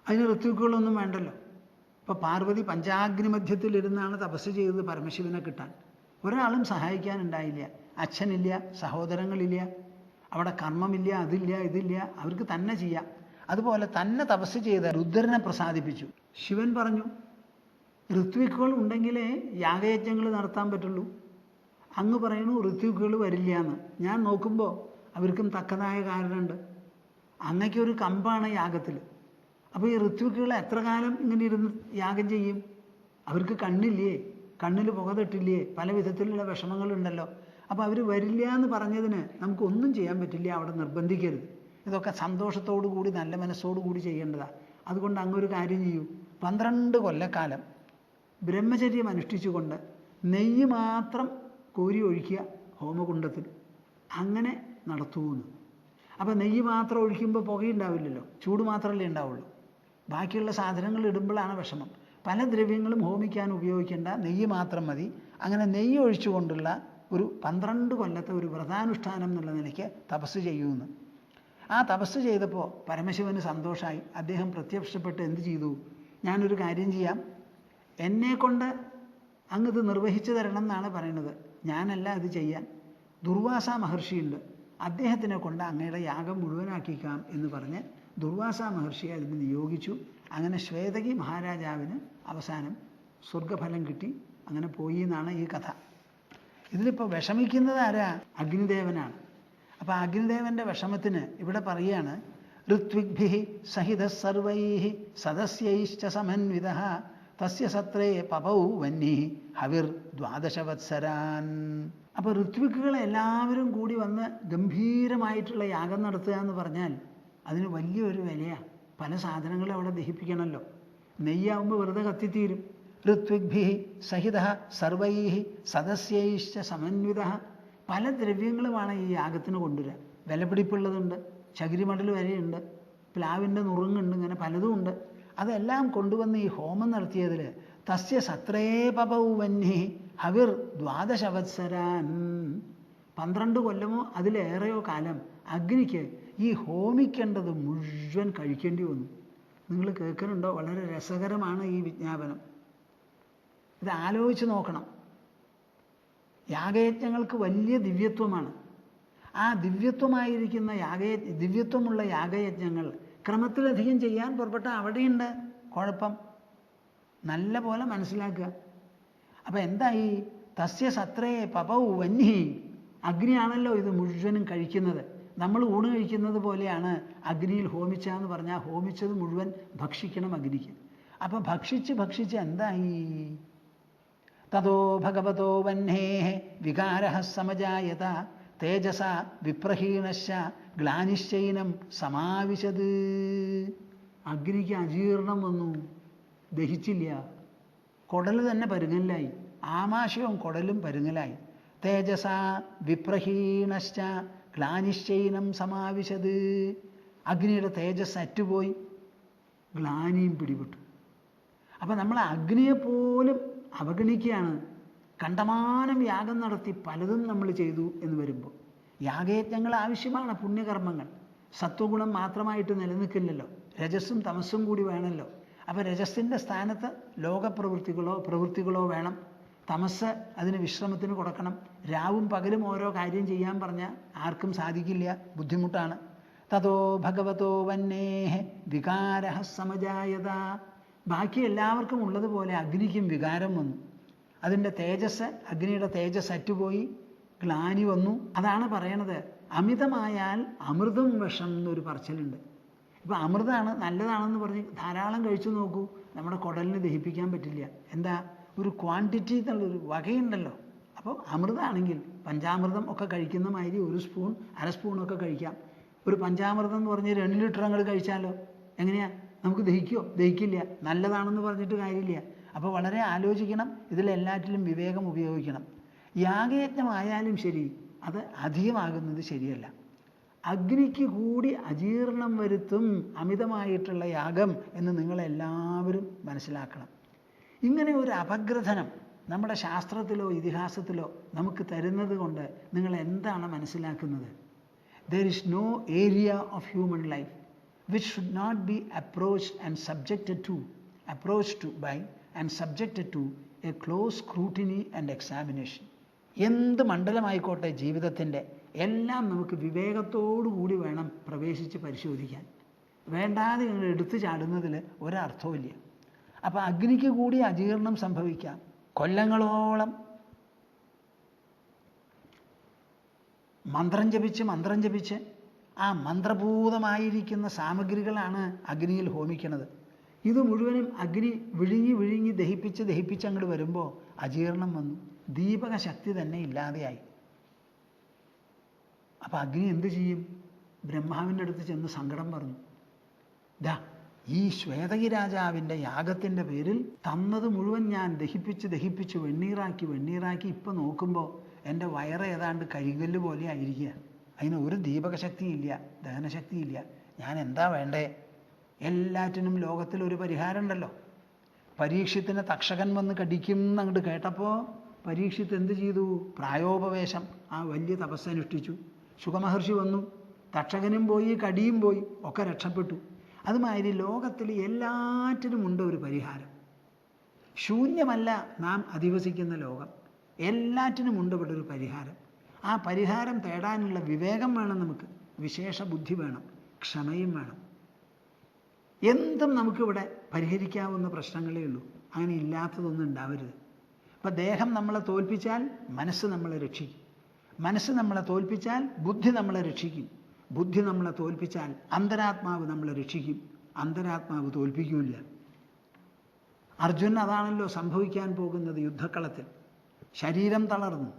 അതിന് ഋത്വിക്കുകളൊന്നും വേണ്ടല്ലോ. ഇപ്പോൾ പാർവതി പഞ്ചാഗ്നി മധ്യത്തിലിരുന്നാണ് തപസ് ചെയ്തത് പരമശിവനെ കിട്ടാൻ. ഒരാളും സഹായിക്കാനുണ്ടായില്ല, അച്ഛനില്ല, സഹോദരങ്ങളില്ല, അവിടെ കർമ്മമില്ല, അതില്ല, ഇതില്ല, അവർക്ക് തന്നെ ചെയ്യാം. അതുപോലെ തന്നെ തപസ് ചെയ്ത് രുദ്രനെ പ്രസാദിപ്പിച്ചു. ശിവൻ പറഞ്ഞു, ഋത്വിക്കുകൾ ഉണ്ടെങ്കിലേ യാഗയജ്ഞങ്ങൾ നടത്താൻ പറ്റുള്ളൂ. അങ്ങ് പറയുന്നു ഋത്വിക്കുകൾ വരില്ല എന്ന്. ഞാൻ നോക്കുമ്പോൾ അവർക്കും തക്കതായ കാരണമുണ്ട്. അങ്ങയ്ക്കൊരു കമ്പാണ് യാഗത്തിൽ. അപ്പോൾ ഈ ഋത്വിക്കുകൾ എത്ര കാലം ഇങ്ങനെ ഇരുന്ന് യാഗം ചെയ്യും? അവർക്ക് കണ്ണില്ലേ, കണ്ണിൽ പുക തട്ടില്ലേ, പല വിധത്തിലുള്ള വിഷമങ്ങളുണ്ടല്ലോ. അപ്പോൾ അവർ വരില്ല എന്ന് പറഞ്ഞതിന് നമുക്കൊന്നും ചെയ്യാൻ പറ്റില്ല, അവിടെ നിർബന്ധിക്കരുത്. ഇതൊക്കെ സന്തോഷത്തോടു കൂടി നല്ല മനസ്സോടു കൂടി ചെയ്യേണ്ടതാണ്. അതുകൊണ്ട് അങ്ങൊരു കാര്യം ചെയ്യൂ, 12 കൊല്ലക്കാലം ബ്രഹ്മചര്യം അനുഷ്ഠിച്ചുകൊണ്ട് നെയ്യ് മാത്രം കോരി ഒഴിക്കുക ഹോമകുണ്ടത്തിൽ, അങ്ങനെ നടത്തുമെന്ന്. അപ്പോൾ നെയ്യ് മാത്രം ഒഴിക്കുമ്പോൾ പുകയുണ്ടാവില്ലല്ലോ, ചൂട് മാത്രമല്ലേ ഉണ്ടാവുള്ളൂ. ബാക്കിയുള്ള സാധനങ്ങൾ ഇടുമ്പോഴാണ് വിഷമം. പല ദ്രവ്യങ്ങളും ഹോമിക്കാൻ ഉപയോഗിക്കേണ്ട, നെയ്യ് മാത്രം മതി. അങ്ങനെ നെയ്യ് ഒഴിച്ചുകൊണ്ടുള്ള ഒരു 12 കൊല്ലത്തെ ഒരു വ്രതാനുഷ്ഠാനം എന്നുള്ള നിലയ്ക്ക് തപസ് ചെയ്യുമെന്ന്. ആ തപസ് ചെയ്തപ്പോൾ പരമശിവന് സന്തോഷമായി. അദ്ദേഹം പ്രത്യക്ഷപ്പെട്ട് എന്ത് ചെയ്തു? ഞാനൊരു കാര്യം ചെയ്യാം, എന്നെക്കൊണ്ട് അങ്ങത് നിർവഹിച്ചു തരണം എന്നാണ് പറയുന്നത്. ഞാനല്ല ഇത് ചെയ്യാൻ, ദുർവാസ മഹർഷിയുണ്ട്, അദ്ദേഹത്തിനെ കൊണ്ട് അങ്ങയുടെ യാഗം മുഴുവനാക്കിക്കാം എന്ന് പറഞ്ഞ് ദുർവാസ മഹർഷിയെ അതിന് നിയോഗിച്ചു. അങ്ങനെ ശ്വേതകി മഹാരാജാവിന് അവസാനം സ്വർഗഫലം കിട്ടി. അങ്ങനെ പോയി എന്നാണ് ഈ കഥ. ഇതിലിപ്പോൾ വിഷമിക്കുന്നത് ആരാ? അഗ്നിദേവനാണ്. അപ്പോൾ അഗ്നിദേവൻ്റെ വിഷമത്തിന് ഇവിടെ പറയുകയാണ്, ഋത്വിഗ്ഭിഃ സഹിതഃ സർവൈഃ സദസ്യൈശ്ച സമന്വിതഃ തസ്യ സത്രേ പപൗ വന്യഃ ഹവിർ 12 വത്സരാൻ. അപ്പോൾ ഋത്വിക്കുകൾ എല്ലാവരും കൂടി വന്ന് ഗംഭീരമായിട്ടുള്ള യാഗം നടത്തുക എന്ന് പറഞ്ഞാൽ അതിന് വലിയൊരു വിലയാണ്. പല സാധനങ്ങളും അവിടെ ദഹിപ്പിക്കണമല്ലോ. നെയ്യാവുമ്പോൾ വെറുതെ കത്തിത്തീരും. ഋത്വിഗ്ഭിഃ സഹിതഃ സർവൈഃ സദസ്യൈശ്ച സമന്വിതഃ. പല ദ്രവ്യങ്ങളുമാണ് ഈ യാഗത്തിന് കൊണ്ടുവരിക. വിലപിടിപ്പുള്ളതുണ്ട്, ചകിരിമടൽ വരെയുണ്ട്, പ്ലാവിൻ്റെ നുറുങ്ങുണ്ട്, ഇങ്ങനെ പലതും ഉണ്ട്. അതെല്ലാം കൊണ്ടുവന്ന് ഈ ഹോമം നടത്തിയതിൽ തസ്യ സത്രേ പപൗ വന്യഃ ഹവിർ 12 വത്സരാൻ. 12 കൊല്ലമോ അതിലേറെയോ കാലം അഗ്നിക്ക് ഈ ഹോമിക്കേണ്ടത് മുഴുവൻ കഴിക്കേണ്ടി വന്നു. നിങ്ങൾ കേൾക്കുന്നുണ്ടോ? വളരെ രസകരമാണ് ഈ വിജ്ഞാപനം. ഇത് ആലോചിച്ച് നോക്കണം. യാഗയജ്ഞങ്ങൾക്ക് വലിയ ദിവ്യത്വമാണ്. ആ ദിവ്യത്വമായിരിക്കുന്ന ദിവ്യത്വമുള്ള യാഗയജ്ഞങ്ങൾ ക്രമത്തിലധികം ചെയ്യാൻ പുറപ്പെട്ട അവിടെയുണ്ട് കുഴപ്പം. നല്ല പോലെ മനസ്സിലാക്കുക. അപ്പം എന്തായി? തസ്യ സത്രേ പപൗ വന്യഃ. അഗ്നിയാണല്ലോ ഇത് മുഴുവനും കഴിക്കുന്നത്. നമ്മൾ ഊണ് കഴിക്കുന്നത് പോലെയാണ് അഗ്നിയിൽ ഹോമിച്ചാന്ന് പറഞ്ഞാൽ ഹോമിച്ചത് മുഴുവൻ ഭക്ഷിക്കണം അഗ്നിക്ക്. അപ്പം ഭക്ഷിച്ച് എന്തായി? തതോ ഭഗവതോ വഹ്നേഃ വികാരഃ സമജായത തേജസാ വിപ്രഹീണശ്ച ഗ്ലാനിശ്ചൈനം സമാവിശത്. അഗ്നിക്ക് അജീർണം വന്നു, ദഹിച്ചില്ല. കുടൽ തന്നെ പരുങ്ങലായി, ആമാശയവും കുടലും പരുങ്ങലായി. തേജസ വിപ്രഹീണശ്ച ഗ്ലാനിശ്ചൈനം സമാവിശത്. അഗ്നിയുടെ തേജസ് അറ്റുപോയി, ഗ്ലാനിയും പിടിപെട്ടു. അപ്പം നമ്മൾ അഗ്നിയെപ്പോലും അവഗണിക്കുകയാണ്. കണ്ടമാനം യാഗം നടത്തി പലതും നമ്മൾ ചെയ്തു എന്ന് വരുമ്പോൾ, യാഗയജ്ഞങ്ങൾ ആവശ്യമാണ്, പുണ്യകർമ്മങ്ങൾ. സത്വഗുണം മാത്രമായിട്ട് നിലനിൽക്കില്ലല്ലോ, രജസ്സും തമസ്സും കൂടി വേണമല്ലോ. അപ്പോൾ രജസ്സിൻ്റെ സ്ഥാനത്ത് പ്രവൃത്തികളോ വേണം. തമസ് അതിന് വിശ്രമത്തിന് കൊടുക്കണം. രാവും പകലും ഓരോ കാര്യം ചെയ്യാൻ പറഞ്ഞാൽ ആർക്കും സാധിക്കില്ല, ബുദ്ധിമുട്ടാണ്. തതോ ഭഗവതോ വന്നേഹ വികാര സമജായത. ബാക്കി എല്ലാവർക്കും ഉള്ളതുപോലെ അഗ്നിക്കും വികാരം വന്നു. അതിൻ്റെ തേജസ്, അഗ്നിയുടെ തേജസ് അറ്റുപോയി, ഗ്ലാനി വന്നു. അതാണ് പറയണത്, അമിതമായാൽ അമൃതം വിഷം എന്നൊരു പറച്ചിലുണ്ട്. ഇപ്പം അമൃതമാണ്, നല്ലതാണെന്ന് പറഞ്ഞ് ധാരാളം കഴിച്ചു നോക്കൂ, നമ്മുടെ കുടലിന് ദഹിപ്പിക്കാൻ പറ്റില്ല. എന്താ, ഒരു ക്വാണ്ടിറ്റി എന്നുള്ളൊരു വകയുണ്ടല്ലോ. അപ്പോൾ അമൃതമാണെങ്കിൽ പഞ്ചാമൃതം ഒക്കെ കഴിക്കുന്ന മാതിരി ഒരു സ്പൂൺ അര സ്പൂണൊക്കെ കഴിക്കാം. ഒരു പഞ്ചാമൃതം എന്ന് പറഞ്ഞ് 2 ലിറ്റർ അങ്ങോട്ട് കഴിച്ചാലോ എങ്ങനെയാ, നമുക്ക് ദഹിക്കുമോ? ദഹിക്കില്ല. നല്ലതാണെന്ന് പറഞ്ഞിട്ട് കാര്യമില്ല. അപ്പോൾ വളരെ ആലോചിക്കണം, ഇതിലെല്ലാറ്റിലും വിവേകം ഉപയോഗിക്കണം. യാഗയജ്ഞമായാലും ശരി, അത് അധികമാകുന്നത് ശരിയല്ല. അഗ്നിക്ക് കൂടി അജീർണം വരുത്തും അമിതമായിട്ടുള്ള യാഗം എന്ന് നിങ്ങളെല്ലാവരും മനസ്സിലാക്കണം. ഇങ്ങനെ ഒരു അപഗ്രഥനം നമ്മുടെ ശാസ്ത്രത്തിലോ ഇതിഹാസത്തിലോ നമുക്ക് തരുന്നത് കൊണ്ട് നിങ്ങൾ എന്താണ് മനസ്സിലാക്കുന്നത്? There is no area of human life which should not be approached by and subjected to a close scrutiny and examination. എന്ത് മണ്ഡലമായിക്കോട്ടെ ജീവിതത്തിൻ്റെ, എല്ലാം നമുക്ക് വിവേകത്തോടുകൂടി വേണം പ്രവേശിച്ച് പരിശോധിക്കാൻ. വേണ്ടാതെ നിങ്ങൾ എടുത്തു ചാടുന്നതിൽ ഒരർത്ഥവുമില്ല. അപ്പോൾ അഗ്നിക്ക് കൂടി അജീർണം സംഭവിക്കാം. കൊല്ലങ്ങളോളം മന്ത്രം ജപിച്ച് ആ മന്ത്രഭൂതമായിരിക്കുന്ന സാമഗ്രികളാണ് അഗ്നിയിൽ ഹോമിക്കുന്നത്. ഇത് മുഴുവനും അഗ്നി വിഴുങ്ങി ദഹിപ്പിച്ച് അങ്ങോട്ട് വരുമ്പോൾ അജീർണം വന്നു, ദീപക ശക്തി തന്നെ ഇല്ലാതെയായി. അപ്പം അഗ്നി എന്ത് ചെയ്യും? ബ്രഹ്മാവിൻ്റെ അടുത്ത് ചെന്ന് സങ്കടം പറഞ്ഞു. ഈ ശ്വേതകി രാജാവിൻ്റെ യാഗത്തിൻ്റെ പേരിൽ തന്നത് മുഴുവൻ ഞാൻ ദഹിപ്പിച്ച് വെണ്ണീറാക്കി ഇപ്പം നോക്കുമ്പോൾ എൻ്റെ വയറ് ഏതാണ്ട് കരിങ്കല്ല് പോലെ ആയിരിക്കുക. അതിന് ഒരു ദീപകശക്തിയില്ല, ദഹനശക്തിയില്ല. ഞാൻ എന്താ വേണ്ടേ? എല്ലാറ്റിനും ലോകത്തിലൊരു പരിഹാരം ഉണ്ടല്ലോ. പരീക്ഷത്തിന് തക്ഷകൻ വന്ന് കടിക്കും എന്നങ്ങോട്ട് കേട്ടപ്പോൾ പരീക്ഷിത്ത് എന്ത് ചെയ്തു? പ്രായോപവേശം, ആ വലിയ തപസ്സനുഷ്ഠിച്ചു. ശുകമഹർഷി വന്നു, തക്ഷകനും പോയി, കടിയും പോയി, ഒക്കെ രക്ഷപ്പെട്ടു. അതുമാതിരി ലോകത്തിൽ എല്ലാറ്റിനുമുണ്ട് ഒരു പരിഹാരം. ശൂന്യമല്ല നാം അധിവസിക്കുന്ന ലോകം, എല്ലാറ്റിനുമുണ്ട് ഇവിടെ ഒരു പരിഹാരം. ആ പരിഹാരം തേടാനുള്ള വിവേകം വേണം നമുക്ക്, വിശേഷ ബുദ്ധി വേണം, ക്ഷമയും വേണം. എന്തും നമുക്കിവിടെ പരിഹരിക്കാവുന്ന പ്രശ്നങ്ങളേ ഉള്ളൂ. അങ്ങനെ ഇല്ലാത്തതൊന്നും ഉണ്ടാവരുത്. അപ്പം ദേഹം നമ്മളെ തോൽപ്പിച്ചാൽ മനസ്സ് നമ്മളെ രക്ഷിക്കും, മനസ്സ് നമ്മളെ തോൽപ്പിച്ചാൽ ബുദ്ധി നമ്മളെ രക്ഷിക്കും, ബുദ്ധി നമ്മളെ തോൽപ്പിച്ചാൽ അന്തരാത്മാവ് നമ്മളെ രക്ഷിക്കും, അന്തരാത്മാവ് തോൽപ്പിക്കില്ല. അർജുനൻ അതാണല്ലോ സംഭവിക്കാൻ പോകുന്നത് യുദ്ധക്കളത്തിൽ. ശരീരം തളർന്നു,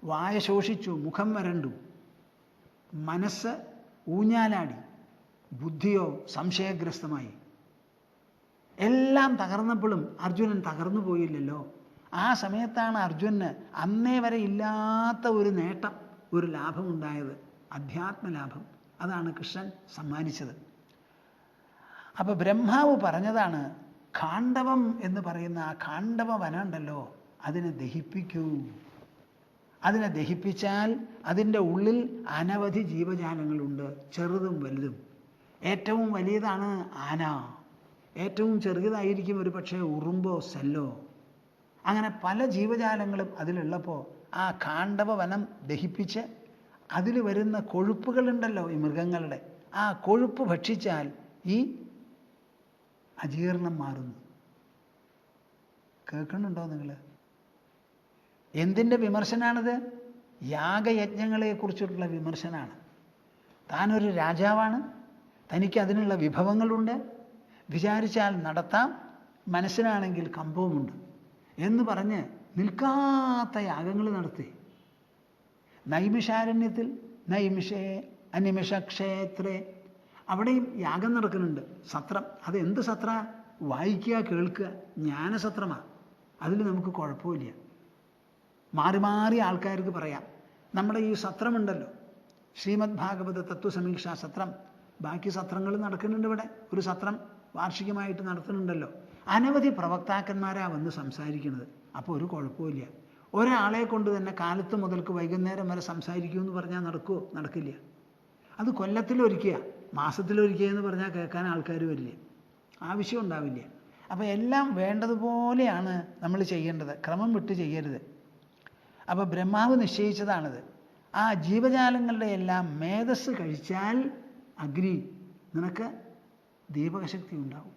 വായ ശോഷിച്ചു, മുഖം വരണ്ടു, മനസ്സ് ഊഞ്ഞാലാടി, ബുദ്ധിയോ സംശയഗ്രസ്തമായി. എല്ലാം തകർന്നപ്പോഴും അർജുനൻ തകർന്നു പോയില്ലല്ലോ. ആ സമയത്താണ് അർജുനന് അന്നേ വരെ ഇല്ലാത്ത ഒരു നേട്ടം, ഒരു ലാഭമുണ്ടായത്, അധ്യാത്മലാഭം. അതാണ് കൃഷ്ണൻ സമ്മാനിച്ചത്. അപ്പോൾ ബ്രഹ്മാവ് പറഞ്ഞതാണ്, ഖാണ്ഡവം എന്ന് പറയുന്ന ആ ഖാണ്ഡവ വനം ഉണ്ടല്ലോ, അതിനെ ദഹിപ്പിക്കൂ. അതിനെ ദഹിപ്പിച്ചാൽ അതിൻ്റെ ഉള്ളിൽ അനവധി ജീവജാലങ്ങളുണ്ട്, ചെറുതും വലുതും. ഏറ്റവും വലിയതാണ് ആന, ഏറ്റവും ചെറുതായിരിക്കും ഒരു പക്ഷേ ഉറുമ്പോ സെല്ലോ. അങ്ങനെ പല ജീവജാലങ്ങളും അതിലുള്ളപ്പോൾ ആ ഖാണ്ഡവ വനം ദഹിപ്പിച്ച് അതിൽ വരുന്ന കൊഴുപ്പുകളുണ്ടല്ലോ ഈ മൃഗങ്ങളുടെ, ആ കൊഴുപ്പ് ഭക്ഷിച്ചാൽ ഈ അജീർണം മാറുന്നു. കേൾക്കുന്നുണ്ടോ നിങ്ങൾ? എന്തിൻ്റെ വിമർശനാണിത്? യാഗയജ്ഞങ്ങളെക്കുറിച്ചിട്ടുള്ള വിമർശനമാണ്. താനൊരു രാജാവാണ്, തനിക്ക് അതിനുള്ള വിഭവങ്ങളുണ്ട്, വിചാരിച്ചാൽ നടത്താം, മനസ്സിനാണെങ്കിൽ കമ്പവുമുണ്ട് എന്ന് പറഞ്ഞ് നിൽക്കാത്ത യാഗങ്ങൾ നടത്തി. നൈമിഷാരണ്യത്തിൽ നൈമിഷേ അനിമിഷക്ഷേത്രേ അവിടെയും യാഗം നടക്കുന്നുണ്ട്, സത്രം. അത് എന്ത് സത്ര? വായിക്കുക, കേൾക്കുക, ജ്ഞാനസത്രമാണ്. അതിൽ നമുക്ക് കുഴപ്പമില്ല. മാറി മാറി ആൾക്കാർക്ക് പറയാം. നമ്മുടെ ഈ സത്രമുണ്ടല്ലോ, ശ്രീമദ് ഭാഗവത തത്വസമീക്ഷാ സത്രം, ബാക്കി സത്രങ്ങൾ നടക്കുന്നുണ്ട്. ഇവിടെ ഒരു സത്രം വാർഷികമായിട്ട് നടത്തുന്നുണ്ടല്ലോ. അനവധി പ്രവക്താക്കന്മാരാണ് വന്ന് സംസാരിക്കുന്നത്. അപ്പോൾ ഒരു കുഴപ്പമില്ല. ഒരാളെ കൊണ്ട് തന്നെ കാലത്ത് മുതൽക്ക് വൈകുന്നേരം വരെ സംസാരിക്കുമെന്ന് പറഞ്ഞാൽ നടക്കുമോ? നടക്കില്ല. അത് കൊല്ലത്തിലൊരിക്കുക, മാസത്തിലൊരിക്കുക എന്ന് പറഞ്ഞാൽ കേൾക്കാൻ ആൾക്കാർ വരില്ല, ആവശ്യം ഉണ്ടാവില്ല. അപ്പോൾ എല്ലാം വേണ്ടതുപോലെയാണ് നമ്മൾ ചെയ്യേണ്ടത്, ക്രമം വിട്ട് ചെയ്യരുത്. അപ്പോൾ ബ്രഹ്മാവ് നിശ്ചയിച്ചതാണിത്. ആ ജീവജാലങ്ങളുടെ എല്ലാം മേധസ് കഴിച്ചാൽ അഗ്നി നിനക്ക് ദീപകശക്തി ഉണ്ടാവും.